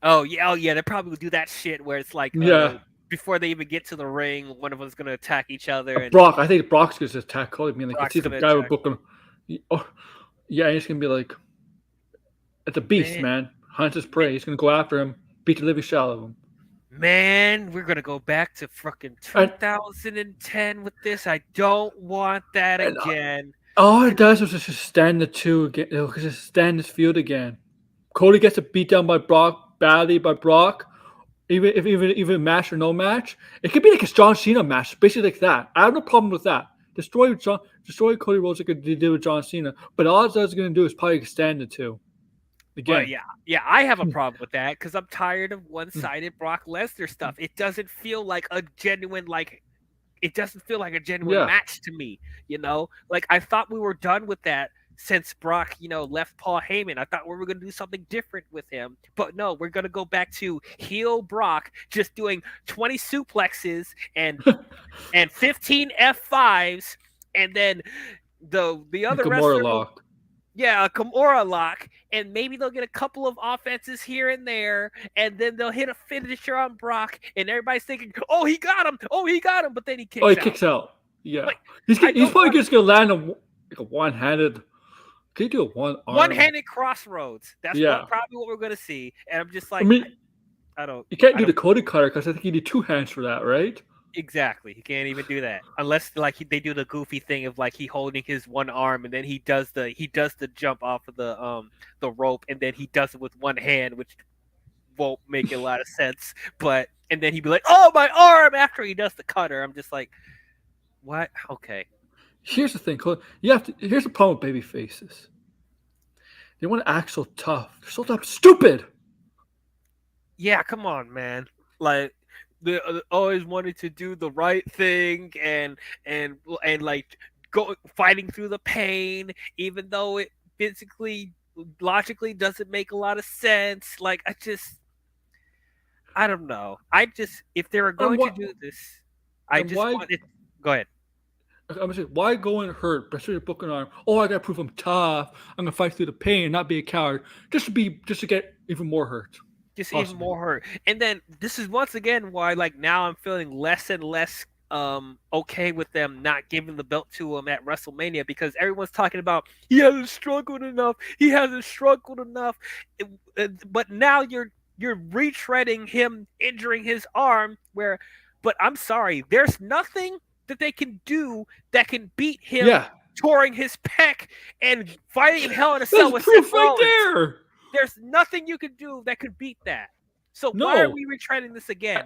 Oh yeah, they probably will do that shit where it's like Yeah, before they even get to the ring, one of them's gonna attack each other and Brock. I think Brock's gonna attack Cody. I mean, like, you Brock's see the gonna guy with attack. broken. Oh, yeah, and he's gonna be like, it's a beast, man. Hunts his prey. He's gonna go after him, beat the living shit out of him. Man, we're gonna go back to fucking And 2010 with this. I don't want that and again. all it does is just stand the two again. It'll just stand this feud again. Cody gets a beat down by Brock, badly by Brock. Even match or no match, it could be like a John Cena match, basically like that. I have no problem with that. Destroy Cody Rhodes like they did with John Cena, but all it's going to do is probably extend the two But again. yeah, I have a problem with that because I'm tired of one-sided Brock Lesnar stuff. It doesn't feel like a genuine Yeah, match to me. Like I thought we were done with that since Brock, left Paul Heyman. I thought we were going to do something different with him, but no, we're going to go back to heel Brock just doing 20 suplexes and 15 F5s, and then the other Gamora wrestler will. lock. Yeah, a Kimura lock, and maybe they'll get a couple of offenses here and there, and then they'll hit a finisher on Brock, and everybody's thinking, "Oh, he got him! Oh, he got him!" But then he kicks Oh, he out. kicks out. Yeah, Like, he's I don't probably want just going to land like a one-handed. Can you do a one-arm? one-handed crossroads. That's Yeah, probably what we're gonna see. And I'm just I like, mean, I don't, you can't I do the don't Cody cutter because I think you need two hands for that, right? exactly. He can't even do that unless like they do the goofy thing of like he holding his one arm, and then he does the jump off of the rope, and then he does it with one hand, which won't make a lot of sense. But and then he'd be like, "Oh, my arm!" after he does the cutter. I'm just like, what? Okay. Here's the thing, Cody. Here's the problem with baby faces. They want to act so tough. They're so tough. Stupid. Yeah, come on, man. Like they always wanted to do the right thing and like go fighting through the pain, even though it physically, logically doesn't make a lot of sense. Like I don't know. If they were going to do this, I And just why? wanted. Go ahead. I'm gonna say, why go and hurt? Especially a broken arm. Oh, I gotta prove I'm tough. I'm gonna fight through the pain and not be a coward. Just to get even more hurt. Just Possibly. even more hurt. And then this is once again why like now I'm feeling less and less okay with them not giving the belt to him at WrestleMania, because everyone's talking about he hasn't struggled enough. But now you're retreading him injuring his arm but I'm sorry, there's nothing that they can do that can beat him Yeah, touring his pec and fighting in Hell in a Cell that's with proof Seth right Rollins. there. There's nothing you could do that could beat that. So why are No, we retreading this again?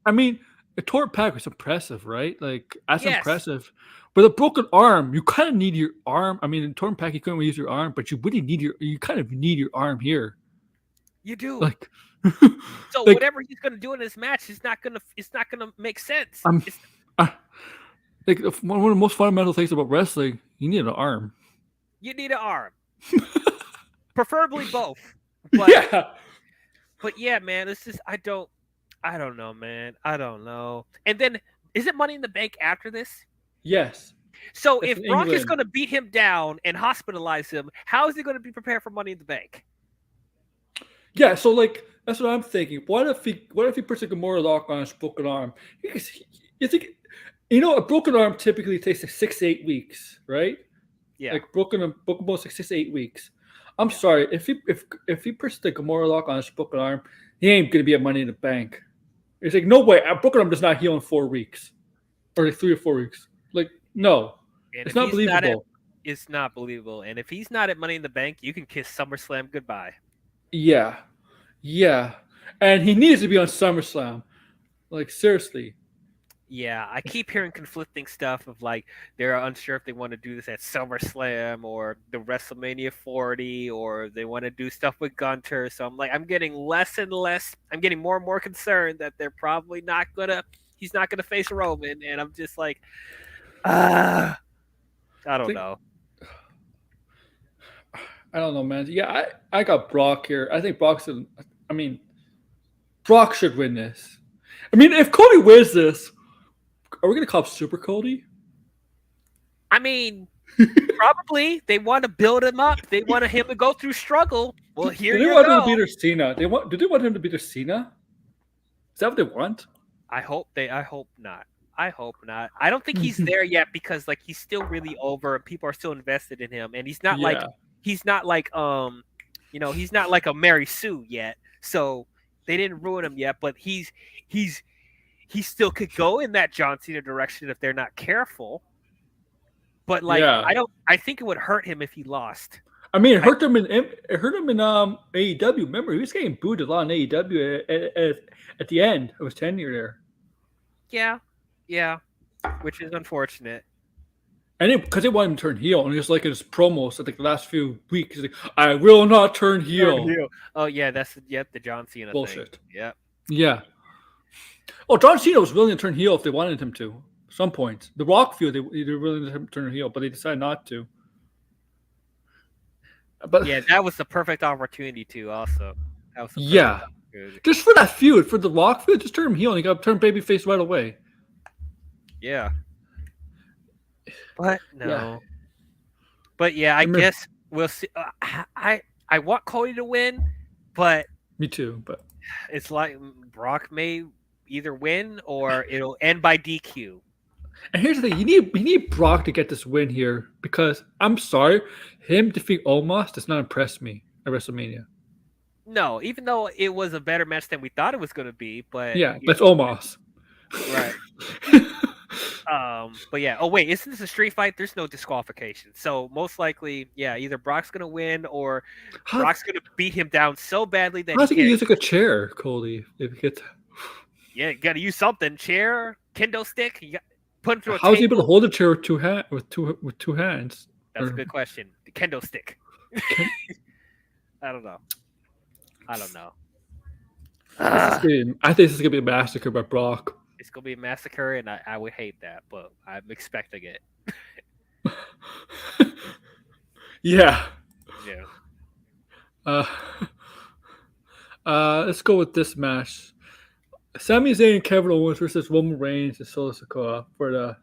I mean, a torn pack was impressive, right? Like that's Yes, impressive. But a broken arm, you kind of need your arm. I mean, in torn pack, you couldn't really use your arm, but you really you kind of need your arm here. you do. Like, So like whatever he's gonna do in this match is not gonna make sense. I'm, like one of the most fundamental things about wrestling, you need an arm. You need an arm, preferably both. But Yeah. but yeah, man, it's just I don't know, man. I don't know. And then is it Money in the Bank after this? Yes. So It's if in Brock is England. going to beat him down and hospitalize him, how is he going to be prepared for Money in the Bank? Yeah. So like that's what I'm thinking. What if he puts a Gamora lock on his broken arm? Because you think a broken arm typically takes like 6 to 8 weeks, right? Yeah. Like broken bones like 6 to 8 weeks. I'm sorry. If he pushes the Gamora lock on his broken arm, he ain't gonna be at Money in the Bank. It's like no way. A broken arm does not heal in 4 weeks, or like 3 or 4 weeks. Like no, And it's if not he's not at, believable. it's not believable. And if he's not at Money in the Bank, you can kiss SummerSlam goodbye. Yeah, yeah, and he needs to be on SummerSlam. Like seriously. Yeah, I keep hearing conflicting stuff of like they're unsure if they want to do this at SummerSlam or the WrestleMania 40 or they want to do stuff with Gunter. So I'm getting less and less. I'm getting more and more concerned that they're probably not gonna. He's not gonna face Roman, and I'm just like, I don't know. I don't know, man. Yeah, I got Brock here. I think Brock's. I mean, Brock should win this. I mean, if Cody wins this, are we gonna call him Super Cody? I mean, probably they want to build him up. They want him to go through struggle. Well, here Do they you want him to go. beat their Cena? Do they want him to beat their Cena? Is that what they want? I hope not. I hope not. I don't think he's there yet because like he's still really over and people are still invested in him and he's not like he's not like he's not like a Mary Sue yet. So they didn't ruin him yet, but he still could go in that John Cena direction if they're not careful. But like I think it would hurt him if he lost. I mean, it hurt him in AEW. Remember, he was getting booed a lot in AEW at the end of his tenure there. Yeah, which is unfortunate. And because they wanted him to turn heel, and he was like in his promos, I think the last few weeks, he's like, "I will not turn heel." Oh yeah, that's the John Cena bullshit. thing. Yep. Yeah. Oh, John Cena was willing to turn heel if they wanted him to. At some point, The Rock feud they were willing to turn heel, but they decided not to. But yeah, that was the perfect opportunity too. Also, that was just for that feud, for The Rock feud, just turn him heel and he got to turn babyface right away. Yeah. But no. But yeah, I guess we'll see. I want Cody to win, but me too. But it's like Brock may either win or it'll end by DQ. And here's the thing: you need Brock to get this win here because I'm sorry, him defeat Omos does not impress me at WrestleMania. No, even though it was a better match than we thought it was going to be, but that's Omos. Right. But yeah. Oh wait, isn't this a street fight? There's no disqualification, so most likely, either Brock's gonna win or Brock's gonna beat him down so badly that he can use like a chair, Cody. If he gets. Yeah, you gotta use something. Chair, kendo stick. You got put him through a How is he able to hold a chair with two hands? That's a good question. The kendo stick. I don't know. I think this is gonna be a massacre by Brock. It's gonna be a massacre, and I would hate that, but I'm expecting it. Yeah. Yeah. Let's go with this match. Sami Zayn and Kevin Owens versus Roman Reigns and Solo Sikoa for the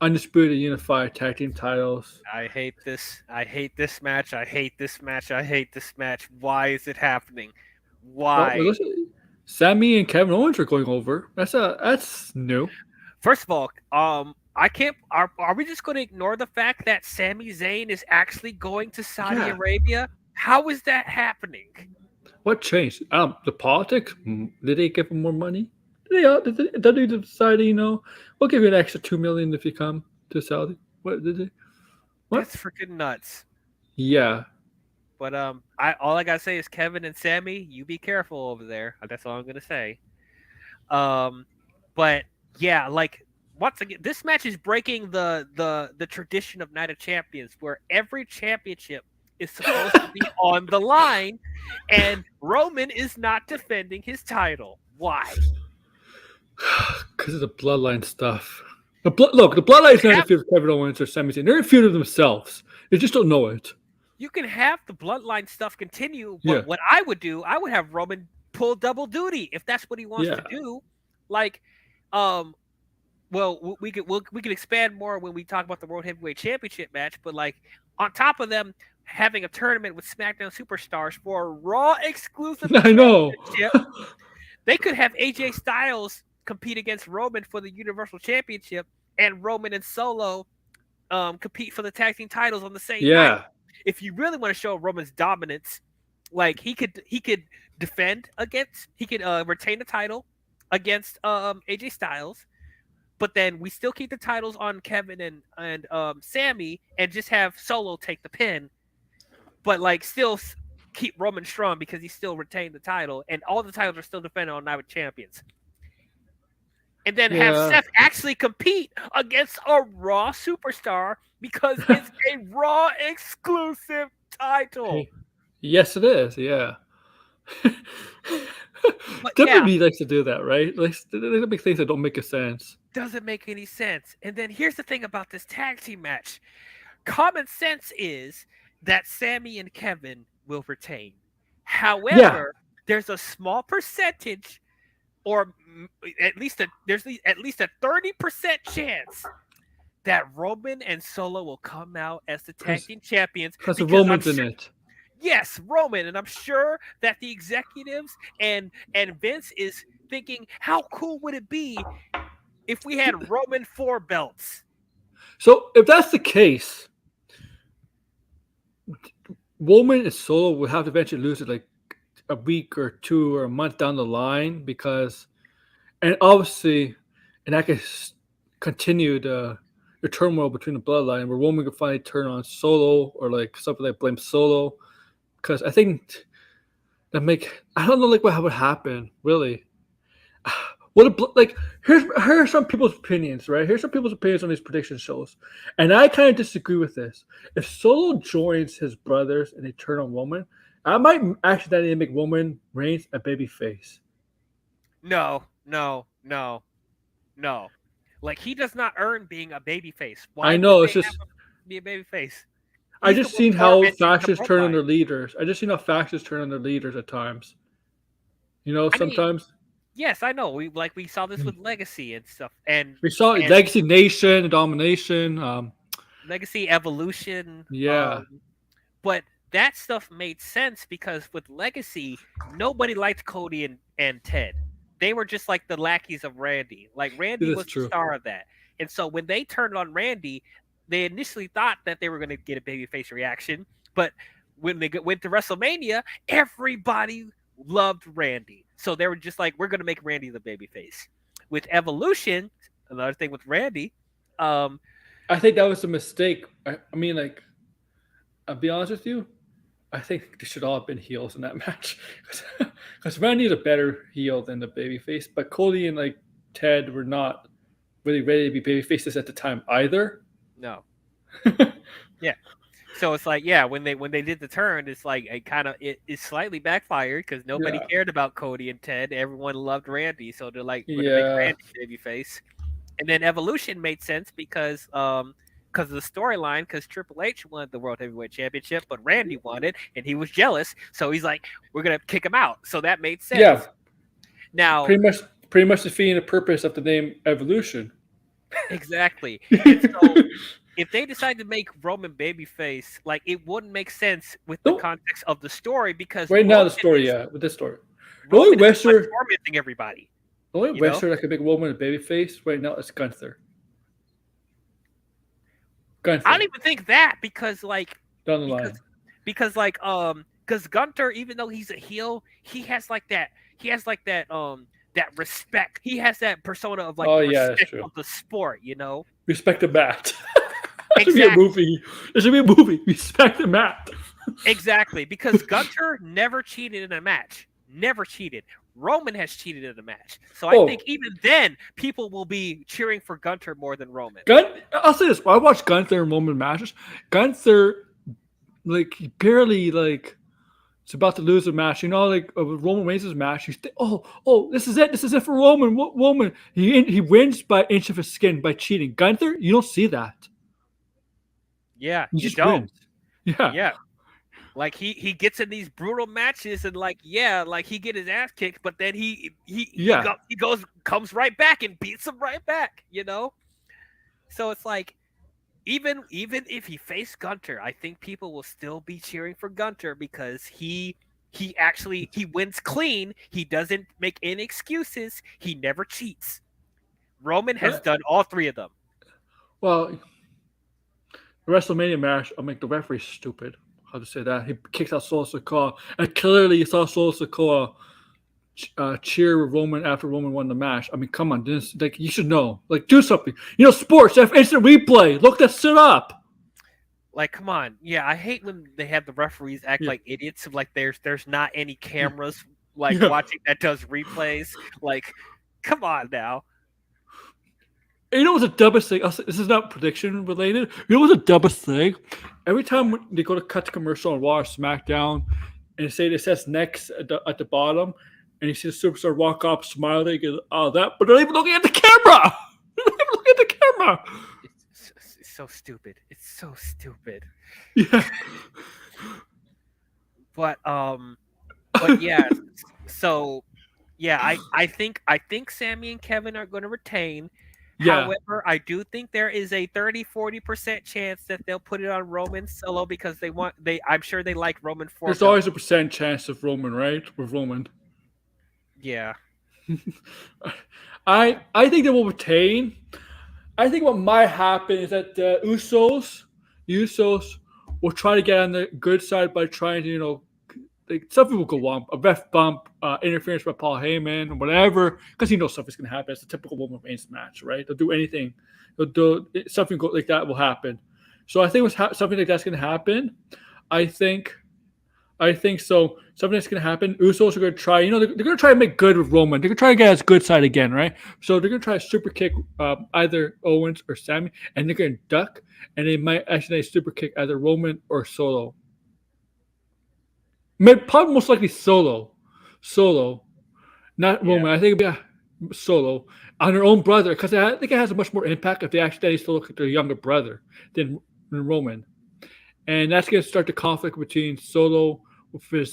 Undisputed Unified Tag Team titles. I hate this. I hate this match. I hate this match. I hate this match. Why is it happening? Why? Well, Sami and Kevin Owens are going over. That's new. First of all, I can't. Are we just going to ignore the fact that Sami Zayn is actually going to Saudi Arabia? How is that happening? What changed? The politics? Did they give him more money? Did they decide? We'll give you an extra $2 million if you come to Saudi. What did they? What? That's freaking nuts. Yeah. But all I gotta say is Kevin and Sammy, you be careful over there. That's all I'm gonna say. But yeah, like once again, this match is breaking the tradition of Night of Champions, where every championship is supposed to be on the line, and Roman is not defending his title. Why? Because of the bloodline stuff. The bloodline's not in feud with Kevin Owens or Sami Zayn. They're in feud with themselves. They just don't know it. You can have the bloodline stuff continue, but what I would do, I would have Roman pull double duty if that's what he wants to do. Like, well, we could expand more when we talk about the World Heavyweight Championship match, but like on top of them having a tournament with SmackDown Superstars for a Raw exclusive, I know. They could have AJ Styles compete against Roman for the Universal Championship, and Roman and Solo compete for the tag team titles on the same night. if you really want to show Roman's dominance, like he could defend against, he could retain the title against AJ Styles, but then we still keep the titles on Kevin and Sammy, and just have Solo take the pin, but like still keep Roman strong because he still retained the title, and all the titles are still defended on Night with Champions. And then have Yeah. Seth actually compete against a Raw superstar because it's a Raw exclusive title. Hey, yes, it is. Yeah. But yeah, WWE likes to do that, right? Like they make things that don't make a sense. doesn't make any sense. And then here's the thing about this tag team match. Common sense is that Sammy and Kevin will retain. However, there's a small percentage, or at least there's at least a 30% chance that Roman and Solo will come out as the tag team champions Because the because Roman's in it. yes, Roman, and I'm sure that the executives and Vince is thinking, how cool would it be if we had Roman 4 belts? So if that's the case, Roman and Solo will have to eventually lose it like a week or two or a month down the line because, and obviously, and that could continue the turmoil between the bloodline where Roman could finally turn on Solo or like something like blame Solo, because I think that I don't know like what would happen really. Like here's some people's opinions, right? Here's some people's opinions on these prediction shows, and I kind of disagree with this. If Solo joins his brothers and they turn on Roman, I might accidentally make Roman Reigns a babyface. No. Like, he does not earn being a babyface. Why I know would it's they just have him be a babyface? I He's just the seen most how tormented in the factions turn on bloodline. their leaders. I just seen how factions turn on their leaders at times. You know, I mean, sometimes yes, I know. We saw this with Legacy and stuff, and we saw Legacy Nation and Domination. Legacy Evolution. Yeah. But that stuff made sense because with Legacy, nobody liked Cody and Ted. They were just like the lackeys of Randy. Like, Randy That's was true. the star of that. And so when they turned on Randy, they initially thought that they were going to get a babyface reaction. But when they went to WrestleMania, everybody loved Randy. So they were just like, we're going to make Randy the babyface. With Evolution, another thing with Randy, I think that was a mistake. I mean, like, I'll be honest with you. I think they should all have been heels in that match because Randy's a better heel than the babyface. But Cody and like Ted were not really ready to be babyfaces at the time either. no. Yeah. So it's like, yeah, when they did the turn, it's like it slightly backfired because nobody cared about Cody and Ted. Everyone loved Randy, so they're like, we're gonna make Randy babyface. And then Evolution made sense because of the storyline, because Triple H won the World Heavyweight Championship, but Randy won it, and he was jealous, so he's like, we're gonna kick him out. So that made sense. Yeah. Now, pretty much defeating the purpose of the name Evolution. Exactly. And so if they decide to make Roman babyface, like, it wouldn't make sense with the context of the story, because right now the story, with this story, the only wrestler tormenting everybody. The only wrestler that can make Roman a babyface right now is Gunther. I don't even think that, because like down the line, because Gunther, even though he's a heel, he has like that that respect. He has that persona of like respect of the sport, you know. Respect the mat. It Exactly. should be a movie. It should be a movie. Respect the mat. Exactly, because Gunther never cheated in a match. Never cheated. Roman has cheated in a match. So I think even then, people will be cheering for Gunther more than Roman. I'll say this. When I watch Gunther and Roman matches, Gunther, like, barely, like, it's about to lose a match. You know, like, Roman Reigns' match, you think, this is it. This is it for Roman. Roman. He wins by an inch of his skin by cheating. Gunther, you don't see that. Yeah, you don't. Wins. Yeah. Like, he gets in these brutal matches, and like he get his ass kicked, but then he comes right back and beats him right back, you know. So it's like, even if he faced Gunther, I think people will still be cheering for Gunther because he wins clean. He doesn't make any excuses. He never cheats. Roman has done all three of them. Well, the WrestleMania match, I'll make the referee stupid. how to say that? He kicks out Solo Sikoa, and clearly you saw Solo Sikoa cheer Roman after Roman won the match. I mean, come on, this like you should know. Like, do something. Sports have instant replay. Look that shit up. Like, come on. Yeah, I hate when they have the referees act like idiots. Like there's not any cameras watching that does replays. Like, come on now. You know what's the dumbest thing? This is not prediction related. You know what's the dumbest thing? Every time they go to cut to commercial on Raw or SmackDown, and it says next at the bottom, and you see the superstar walk up smiling and all that, but they're not even looking at the camera. They're not even looking at the camera. It's so stupid. It's so stupid. Yeah. But yeah. So yeah, I think Sammy and Kevin are going to retain. Yeah. However, I do think there is a 30-40% chance that they'll put it on Roman Solo because I'm sure they like Roman for. There's always a % chance of Roman, right? With Roman. Yeah. I think they will retain. I think what might happen is that the Usos will try to get on the good side by trying to, some people go on a ref bump, interference by Paul Heyman, or whatever, because he knows something's going to happen. It's a typical Roman Reigns match, right? They'll do anything. They'll do something like that will happen. So I think something like that's going to happen. I think so. Something that's going to happen. Usos are going to try. They're going to try to make good with Roman. They're going to try to get his good side again, right? So they're going to try to super kick either Owens or Sammy, and they're going to duck, and they might actually super kick either Roman or Solo. Probably most likely Solo, not Roman. I think it'd be Solo on their own brother, because I think it has a much more impact if they actually still look at their younger brother than Roman, and that's going to start the conflict between Solo with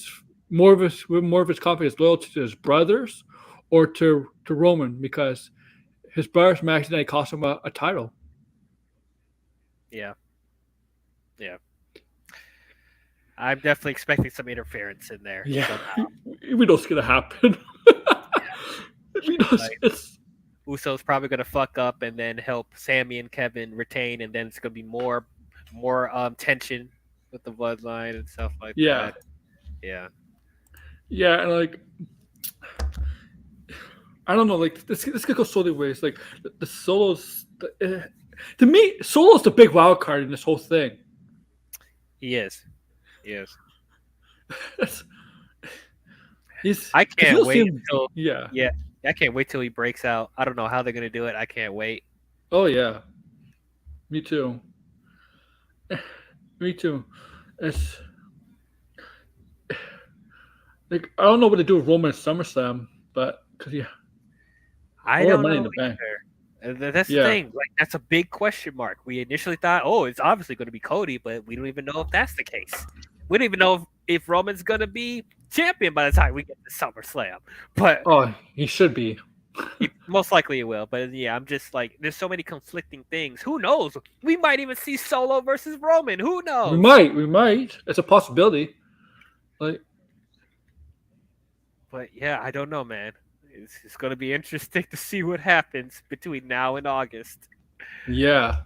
more of his conflict, loyalty to his brothers, or to Roman, because his brothers might accidentally cost him a title. Yeah. I'm definitely expecting some interference in there. Yeah, somehow. We know it's going to happen. We know Uso's probably going to fuck up and then help Sammy and Kevin retain, and then it's going to be more tension with the bloodline and stuff like that. Yeah. Yeah, and I don't know, this could go so many ways. Like the Solo's, to me, Solo's the big wild card in this whole thing. He is. I can't wait until I can't wait till he breaks out. I don't know how they're gonna do it. I can't wait. Oh yeah, me too. It's I don't know what to do with Roman at SummerSlam, but I don't know either. That's the thing. That's a big question mark. We initially thought, it's obviously going to be Cody, but we don't even know if that's the case. We don't even know if Roman's going to be champion by the time we get to SummerSlam. But he should be. Most likely he will. But yeah, I'm just there's so many conflicting things. Who knows? We might even see Solo versus Roman. Who knows? We might. It's a possibility. But yeah, I don't know, man. It's going to be interesting to see what happens between now and August. Yeah.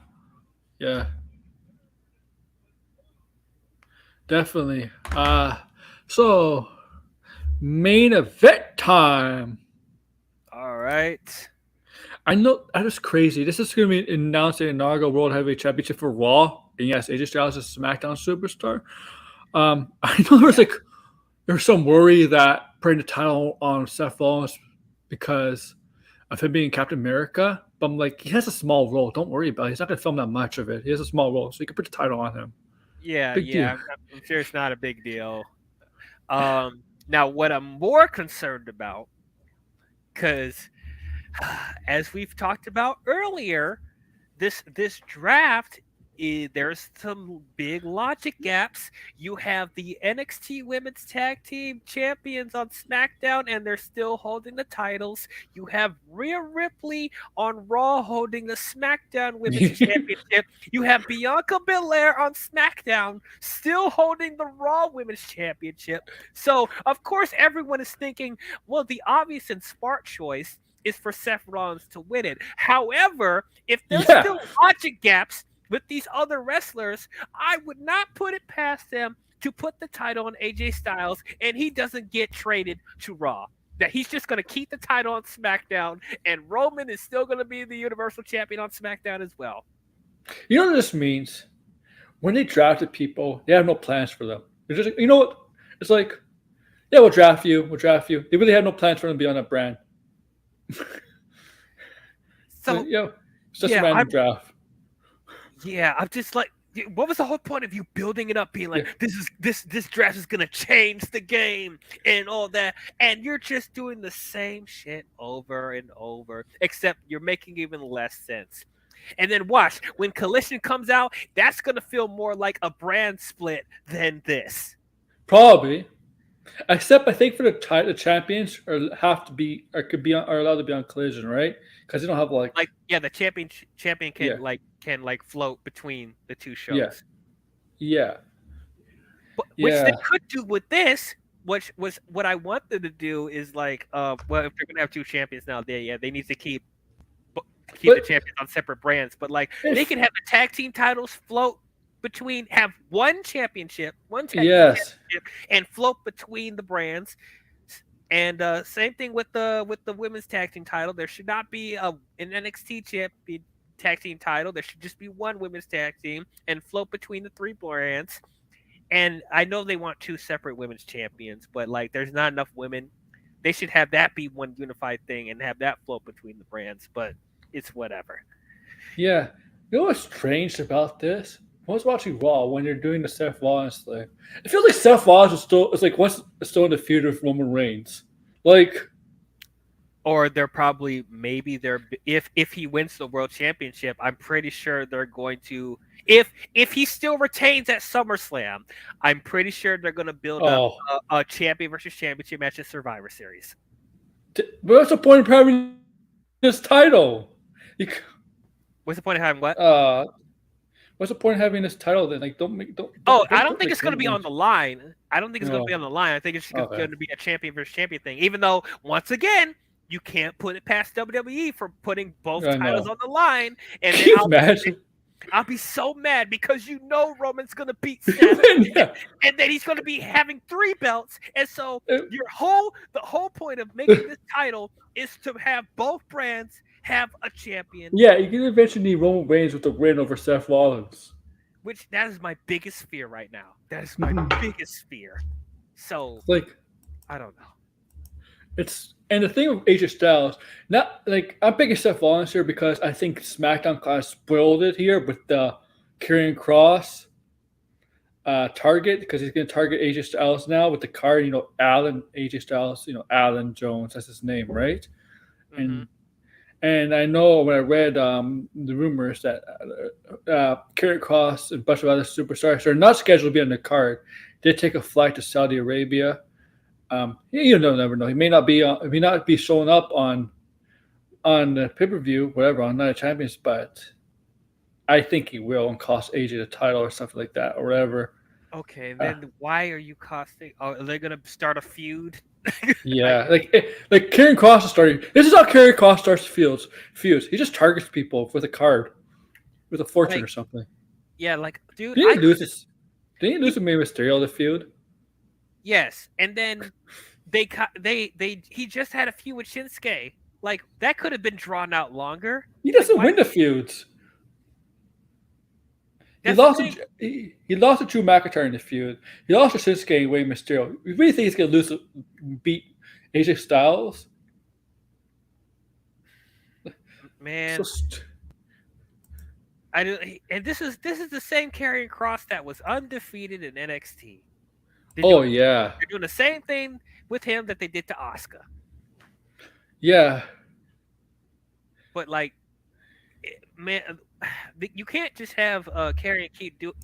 Definitely. So main event time. All right. I know that is crazy. This is going to be announced the inaugural World Heavyweight Championship for Raw. And yes, AJ Styles is a SmackDown superstar. I know there's some worry that putting the title on Seth Rollins because of him being Captain America. But I'm like, he has a small role. Don't worry about it. He's not going to film that much of it. He has a small role, so you can put the title on him. Yeah. I'm sure it's not a big deal. Now, what I'm more concerned about, because as we've talked about earlier, this draft, there's some big logic gaps. You have the NXT Women's Tag Team Champions on SmackDown, and they're still holding the titles. You have Rhea Ripley on Raw holding the SmackDown Women's Championship. You have Bianca Belair on SmackDown still holding the Raw Women's Championship. So, of course, everyone is thinking, well, the obvious and smart choice is for Seth Rollins to win it. However, if there's still logic gaps with these other wrestlers, I would not put it past them to put the title on AJ Styles and he doesn't get traded to Raw. That he's just going to keep the title on SmackDown, and Roman is still going to be the Universal Champion on SmackDown as well. You know what this means? When they drafted people, they have no plans for them. They're just, you know what? It's like, yeah, we'll draft you. They really had no plans for them to be on that brand. So, it's just a random draft. Yeah, I'm just like, what was the whole point of you building it up, being like, this draft is gonna change the game and all that, and you're just doing the same shit over and over, except you're making even less sense. And then watch, when Collision comes out, that's gonna feel more like a brand split than this. Probably, except I think for the champions are allowed to be on Collision, right? Because they don't have the champion can float between the two shows. Yeah. Which they could do with this, which was what I wanted to do is like, well, if they're gonna have two champions now, they need to keep the champions on separate brands. But like, they can have the tag team titles float between, have one championship, and float between the brands. And same thing with the women's tag team title. There should not be an NXT tag team title. There should just be one women's tag team and float between the three brands. And I know they want two separate women's champions, but like, there's not enough women. They should have that be one unified thing and have that float between the brands. But it's whatever. Yeah, you know what's strange about this? I was watching Raw when they're doing the Seth Rollins thing. It feels like Seth Rollins is still in the feud with Roman Reigns. Like, or they're probably if he wins the world championship, I'm pretty sure they're going to, if he still retains at SummerSlam, I'm pretty sure they're going to build up a champion versus championship match at Survivor Series. But what's the point of having this title? What's the point of having what? What's the point of having this title then? Like, don't. I don't think it's going to be on the line. I don't think it's going to be on the line. I think it's just going to be a champion versus champion thing. Even though, once again, you can't put it past WWE for putting both titles on the line. And can you imagine? I'll be so mad because Roman's going to beat Seth, and then he's going to be having 3 belts. And so the whole point of making this title is to have both brands have a champion. Yeah, you can eventually need Roman Reigns with the win over Seth Rollins. Which, that is my biggest fear right now. That is my biggest fear. So, like, I don't know. And the thing with AJ Styles, not like, I'm picking Seth Rollins here because I think SmackDown kind of spoiled it here with the Karrion Kross target, because he's going to target AJ Styles now with the card, Alan, AJ Styles, Alan Jones, that's his name, right? Mm-hmm. And I know when I read the rumors that Karrion Kross and a bunch of other superstars are not scheduled to be on the card. They take a flight to Saudi Arabia. Never know. He may not be showing up on the pay-per-view, whatever, on Night of Champions, but I think he will and cost AJ the title or something like that or whatever. Okay, then why are you costing? Oh, are they going to start a feud? Yeah, like Karrion Kross is starting. This is how Karrion Kross starts feuds. He just targets people with a card, with a fortune or something. Yeah, like, dude, Didn't he lose to Rey Mysterio the feud? Yes, and then he just had a feud with Shinsuke. Like, that could have been drawn out longer. He doesn't win the feuds. He lost to Drew McIntyre in the feud. He lost to Shinsuke and Rey Mysterio. You really think he's going to beat AJ Styles? Man, I do. And this is the same Karrion Kross that was undefeated in NXT. They're doing the same thing with him that they did to Asuka. Yeah, but like, man, you can't just have Karrion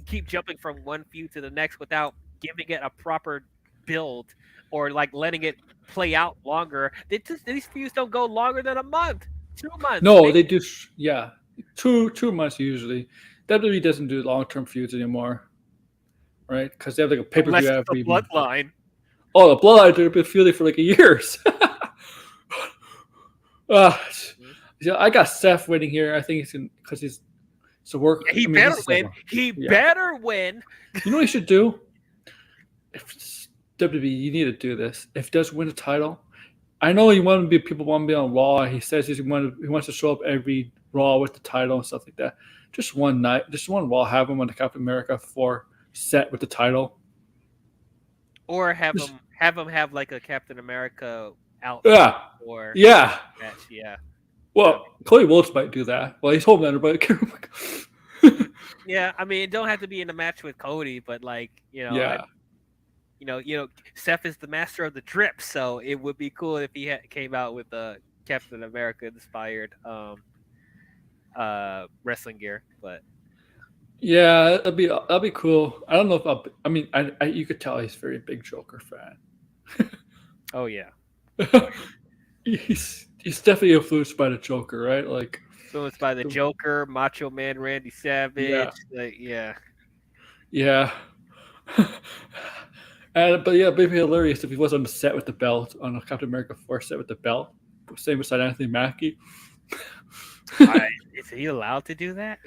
keep jumping from one feud to the next without giving it a proper build or like letting it play out longer. These feuds don't go longer than a month, 2 months. No, maybe. They do. Yeah, 2 months usually. WWE doesn't do long-term feuds anymore, right? Because they have like a pay-per-view. Unless it's the Bloodline. Oh, the Bloodline, they've been feuding for like years. I got Seth winning here. I think because he's to work. Yeah, better win. He better win. You know what he should do? if WWE, you need to do this. If he does win a title, I know people want to be on Raw. He says he wants to show up every Raw with the title and stuff like that. Just one night, just one Raw, have him on the Captain America 4 set with the title. Or have him have like a Captain America outfit. Yeah. Or Yeah. match. Yeah. Well, Cody Rhodes might do that. Well, he's holding everybody. Yeah, I mean, it don't have to be in a match with Cody, but like, Yeah. Seth is the master of the drip, so it would be cool if he came out with a Captain America inspired wrestling gear. But Yeah, that'd be cool. I don't know if I mean, you could tell he's a very big Joker fan. oh yeah, he's definitely influenced by the Joker, right? Like influenced by the Joker, Macho Man Randy Savage. Yeah. Yeah. But yeah, it'd be hilarious if he was on the set with the belt, on a Captain America 4 set with the belt, same beside Anthony Mackie. Is he allowed to do that?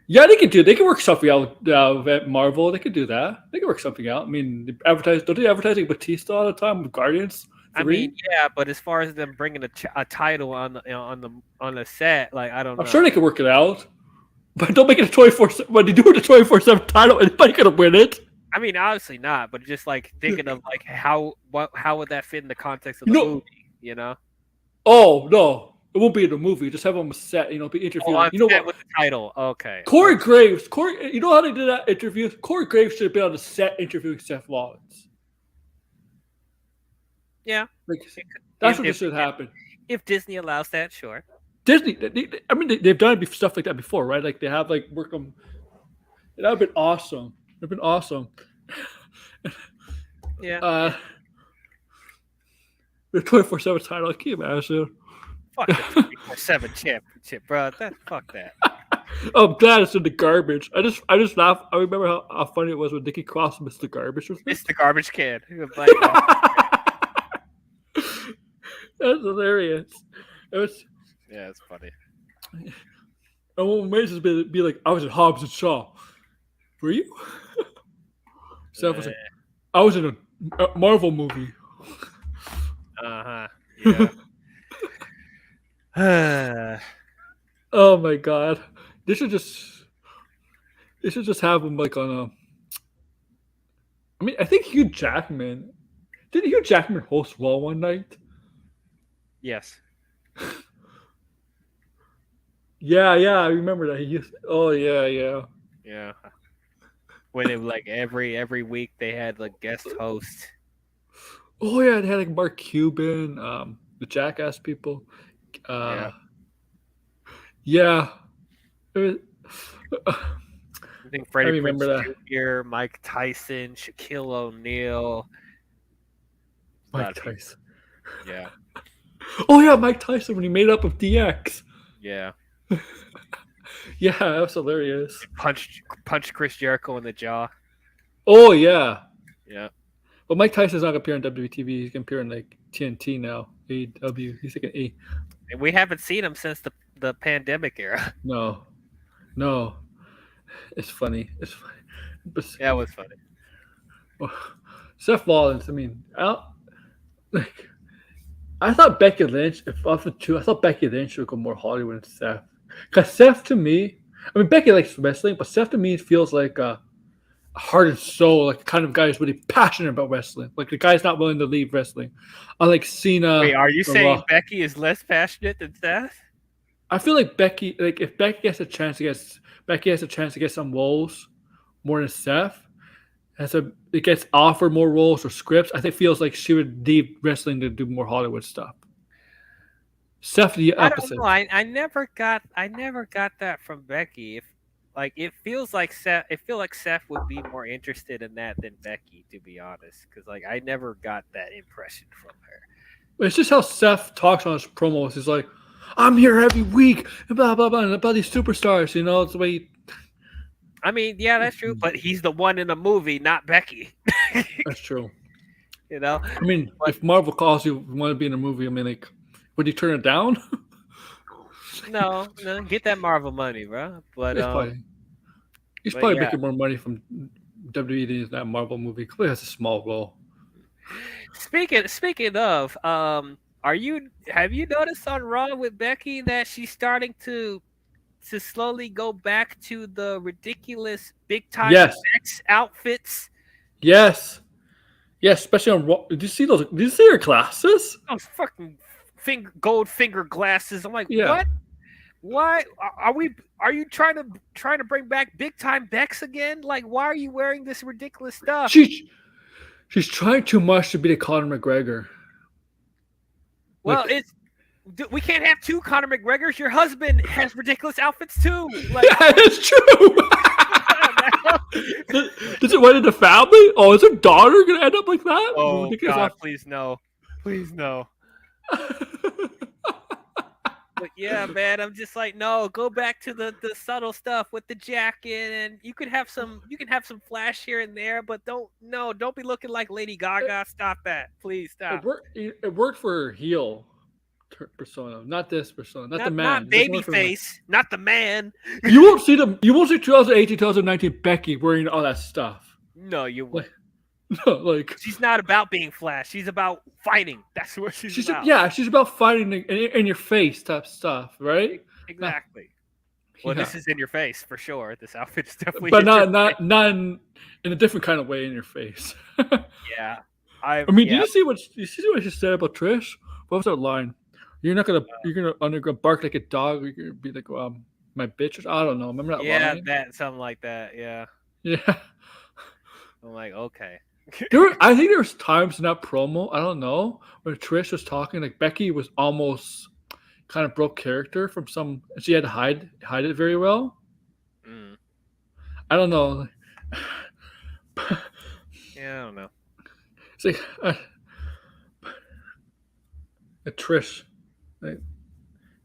Yeah, they can work something out at Marvel. They could do that. They can work something out. I mean, don't they advertise Batista all the time with Guardians 3? I mean, yeah, but as far as them bringing a title on the set, like I don't know. I'm sure they could work it out, but don't make it a 24/7. When they do it a 24/7 title, anybody gonna win it? I mean, obviously not, but just like thinking of like how would that fit in the context of the movie, you know? Oh no, it won't be in the movie. Just have them set, be interviewed. On You know set what? with the title. Okay. Corey Graves, you know how they did that interview? Corey Graves should have been on the set interviewing Seth Rollins. Yeah. Like, that's what should happen. If Disney allows that, sure. Disney, they've done stuff like that before, right? Like they have work them. That would have been awesome. It'd been awesome. Yeah. The 24/7 title. Can you imagine? Fuck the 24/7 championship, bro. Fuck that. I'm glad it's in the garbage. I just laugh. I remember how funny it was when Nikki Cross missed the garbage. It's the garbage can. That's hilarious. Yeah, it's funny. And what amazes me be like, I was at Hobbs and Shaw. Were you? Seth was like, I was in a Marvel movie. Yeah. Oh my god. They should just have him like on a. I mean, I think Hugh Jackman. Didn't Hugh Jackman host Raw one night? Yes. Yeah, I remember that. Yeah. When it was like every week they had like guest host. Oh yeah, they had like Mark Cuban, the Jackass people. Yeah. I think Freddie Prinze Jr., Mike Tyson, Shaquille O'Neal. Mike Tyson. Yeah. Oh yeah, Mike Tyson when he made up with DX. Yeah. Yeah, that was hilarious. Punched Chris Jericho in the jaw. Oh yeah. Yeah. But Mike Tyson's not appearing on WWE. He's gonna appear in like TNT now. AEW. He's like an A. And we haven't seen him since the pandemic era. No. It's funny. But, yeah, it was funny. Seth Rollins. I mean, I thought Becky Lynch. If of the two, I thought Becky Lynch would go more Hollywood than Seth. Because Seth to me, I mean, Becky likes wrestling, but Seth to me feels like a heart and soul, like the kind of guy who's really passionate about wrestling. Like the guy's not willing to leave wrestling. Unlike Cena. Wait, are you saying Becky is less passionate than Seth? I feel like Becky, like if Becky has a chance to get some roles more than Seth, it gets offered more roles or scripts, I think it feels like she would leave wrestling to do more Hollywood stuff. Seth the opposite. I don't know. I never got that from Becky. It feels like Seth would be more interested in that than Becky, to be honest. Because I never got that impression from her. It's just how Seth talks on his promos. He's like, "I'm here every week, and blah blah blah, and about these superstars." It's the way. I mean, yeah, that's true. But he's the one in the movie, not Becky. That's true. I mean, if Marvel calls you want to be in a movie, I mean, like, would you turn it down? No, get that Marvel money, bro. But he's probably making more money from WWE needs that Marvel movie. Clearly has a small role. Speaking of, have you noticed on Raw with Becky that she's starting to slowly go back to the ridiculous big time Yes. Bex outfits? Yes. Yes, especially on Raw. Did you see those? Did you see her glasses? Those fucking gold finger glasses. I'm like, Yeah. what? Why are you trying to bring back big time Bex again? Like, why are you wearing this ridiculous stuff? She's trying too much to be the Conor McGregor. Well, Like, we can't have two Conor McGregors. Your husband has ridiculous outfits too. Like, yeah, it's true. Does it went into family? Oh, is her daughter gonna end up like that? oh Ridiculous God, please no. But yeah, man, I'm just like, no, go back to the subtle stuff with the jacket, and you can have some flash here and there, but don't be looking like Lady Gaga. Stop that, please stop. It worked for her heel persona, not this persona, not the man. Not baby face, not the man. You won't see 2018, 2019 Becky wearing all that stuff. No, you won't. No, like she's not about being flash. She's about fighting. That's what she's about. Yeah, she's about fighting in your face type stuff, right? Exactly. Well, this is in your face for sure. This outfit's definitely, but not in a different kind of way in your face. Yeah. I mean, did you see what she said about Trish? What was that line? You're gonna bark like a dog. Or you're gonna be like, my bitch. I don't know. Remember that line? Yeah, something like that. Yeah. Yeah. I'm like, okay. I think there was times in that promo, I don't know, when Trish was talking, like Becky was almost kind of broke character from some. She had to hide it very well. Mm. I don't know. Yeah, I don't know. It's like Trish, like,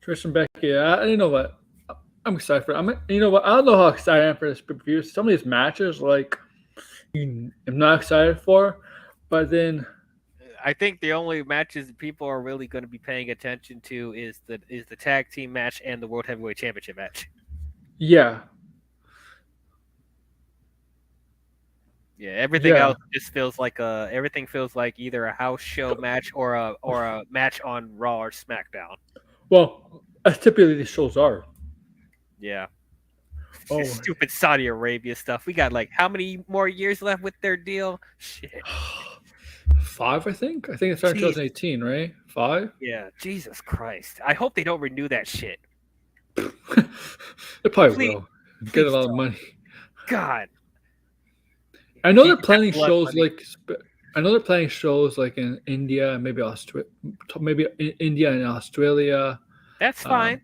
Trish and Becky. You know what? I'm excited for it. You know what? I don't know how excited I am for this pay-per-view. Some of these matches, like, I'm not excited for, but then I think the only matches people are really going to be paying attention to is the tag team match and the World Heavyweight Championship match. Yeah. Yeah, everything else just feels like everything feels like either a house show match or a match on Raw or SmackDown. Well, as typically these shows are. Yeah. Oh. Stupid Saudi Arabia stuff. We got like how many more years left with their deal? Shit. 5, I think. I think it's starting 2018, right? 5? Yeah. Jesus Christ. I hope they don't renew that shit. They probably will. Get a lot of money. God. I know they're planning shows like in India and maybe India and Australia. That's fine.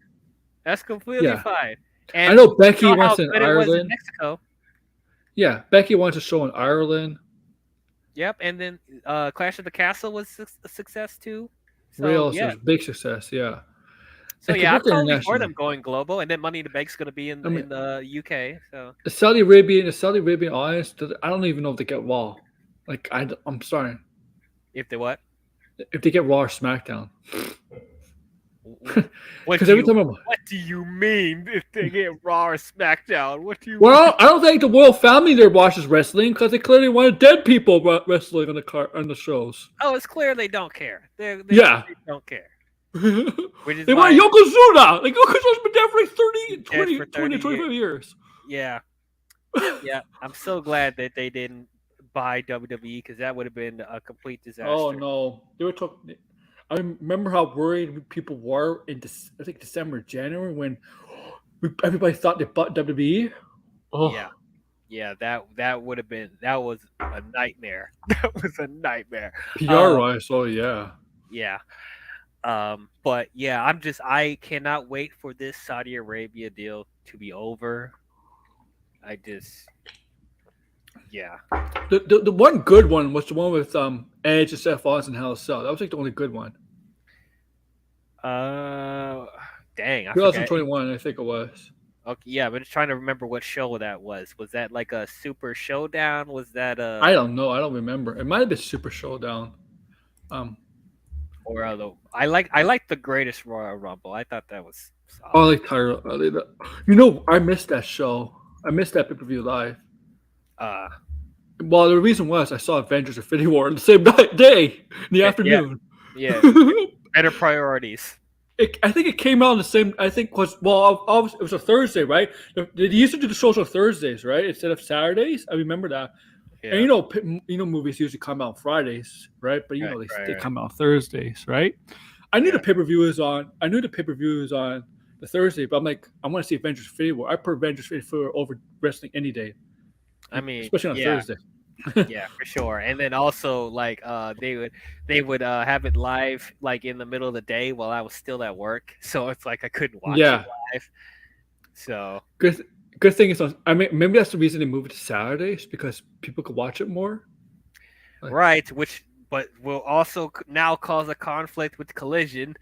That's completely fine. And I know Becky wants in Ireland. In Mexico. Yeah, Becky wants a show in Ireland. Yep, and then Clash of the Castle was a success too. So, was a big success, yeah. So I'm totally for them going global, and then Money in the Bank's going to be in the UK. So the Saudi Arabian audience, I don't even know if they get Raw. Like I'm sorry. If they what? If they get Raw or SmackDown. What do you mean if they get Raw or SmackDown? What do you mean? I don't think the royal family there watches wrestling because they clearly wanted dead people wrestling on the shows. Oh, it's clear they don't care. They don't care. They want Yokozuna. Like Yokozuna's been dead for like 25 years. Yeah. Yeah. I'm so glad that they didn't buy WWE because that would have been a complete disaster. Oh no. I remember how worried people were in I think December, January when everybody thought they bought WWE. Oh. Yeah, that would have been was a nightmare. That was a nightmare. PR-wise, yeah. Yeah. But yeah, I cannot wait for this Saudi Arabia deal to be over. The one good one was the one with Edge and Seth Rollins and Hell in a Cell. That was like the only good one. Dang, 2021, I think it was. Okay, yeah, but just trying to remember what show that was. Was that like a Super Showdown? Was that a? I don't know. I don't remember. It might have been Super Showdown. Or I like the Greatest Royal Rumble. I thought that was solid. Oh, I like Tyra. I missed that show. I missed that pay-per-view live. Well, the reason was I saw Avengers: Infinity War on the same day in the afternoon. Yeah. Better priorities. I think it came out on the same. I think was it was a Thursday, right? They used to do the shows on Thursdays, right, instead of Saturdays. I remember that. Yeah. And movies usually come out on Fridays, right? But they come out on Thursdays, right? I knew the pay per view was on. I knew the pay per view was on the Thursday, but I'm like, I want to see Avengers: Infinity War. I prefer Avengers: Infinity War over wrestling any day. I mean, especially on Thursday. Yeah, for sure. And then also like they would have it live like in the middle of the day while I was still at work. So it's like I couldn't watch it live. So good thing is, I mean, maybe that's the reason they moved it to Saturdays because people could watch it more. Right, but will also now cause a conflict with Collision.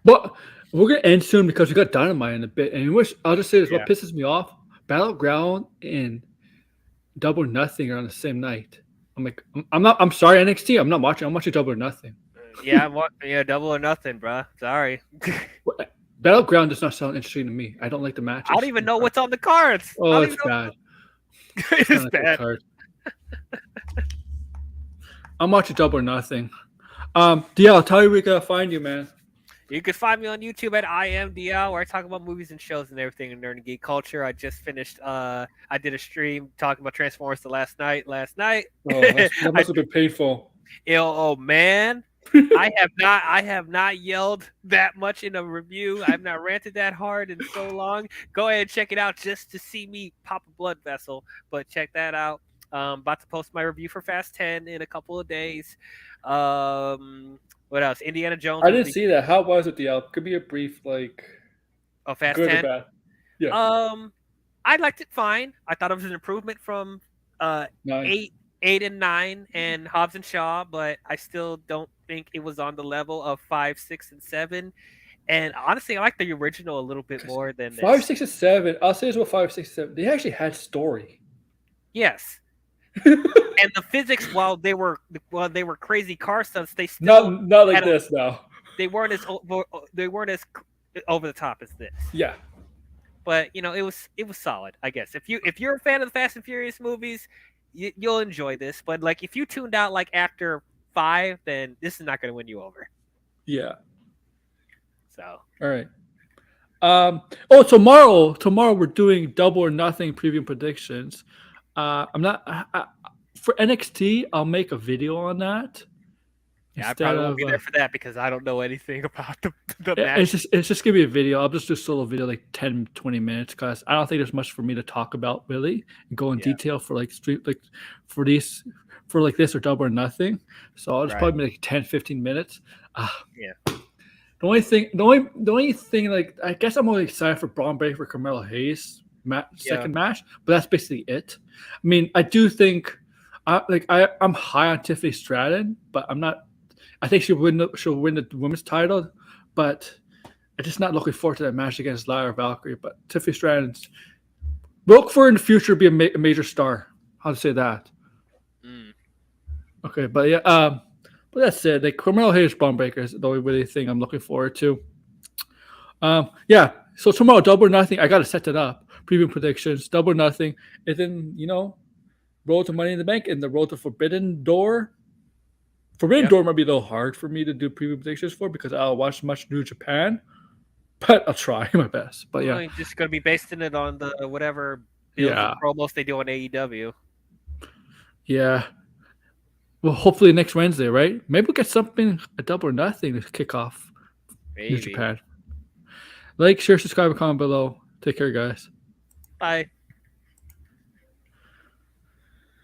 But we're gonna end soon because we got Dynamite in a bit, and I'll just say this: what pisses me off, Battleground and Double or Nothing are on the same night. I'm like, I'm sorry, NXT. I'm not watching. I'm watching Double or Nothing. Yeah, Double or Nothing, bro. Sorry. Battleground does not sound interesting to me. I don't like the matches. I don't even know what's on the cards. Oh, it's bad. It's bad. I'm watching Double or Nothing. DL, tell you where we gotta find you, man. You can find me on YouTube at IMDL, where I talk about movies and shows and everything in nerd and geek culture. I just finished. I did a stream talking about Transformers the last night. Oh, that must have been painful. Oh man, I have not yelled that much in a review. I have not ranted that hard in so long. Go ahead and check it out just to see me pop a blood vessel. But check that out. About to post my review for Fast 10 in a couple of days. What else? Indiana Jones. I didn't see that. How was it, DL? Could be a brief, like, Fast good 10? or bad. Yeah. I liked it fine. I thought it was an improvement from 8 and 9 and Hobbs and Shaw, but I still don't think it was on the level of 5, 6, and 7. And honestly, I like the original a little bit more than 5, 6, and 7. I'll say it's what 5, 6, 7. They actually had story. Yes. And the physics, while they were crazy car stunts, they still not like this now. They weren't as over the top as this. Yeah. But it was solid, I guess. If you're a fan of the Fast and Furious movies, you'll enjoy this. But like if you tuned out like after 5, then this is not going to win you over. Yeah. So. All right. Tomorrow we're doing Double or Nothing preview predictions. For NXT, I'll make a video on that. Yeah, I probably won't be there for that because I don't know anything about the match. It's just gonna be a video. I'll just do a solo video like 10, 20 minutes because I don't think there's much for me to talk about really and go in detail for like for this or Double or Nothing. So I'll just probably make like 10, 15 minutes. The only thing, like I guess I'm only excited for Braun Breaker, Carmelo Hayes second match, but that's basically it. I mean, I do think I'm high on Tiffany Stratton, but I'm not. I think she'll win the women's title, but I'm just not looking forward to that match against Lyra Valkyrie. But Tiffany Stratton's look for in the future to be a major star. How to say that? Okay, but yeah, but that's it. Like Carmelo Hayes, Braun Breaker is the only really thing I'm looking forward to. So tomorrow, Double or Nothing. I got to set that up. Preview predictions, Double or Nothing, and then Road to Money in the Bank and the Road to Forbidden Door. Forbidden Door might be a little hard for me to do preview predictions for because I'll watch much New Japan, but I'll try my best. But yeah, you're just gonna be basing it on the whatever promos they do on AEW. Yeah. Well, hopefully next Wednesday, right? Maybe we'll get something, a Double or Nothing to kick off New Japan. Like, share, subscribe, comment below. Take care, guys. Bye.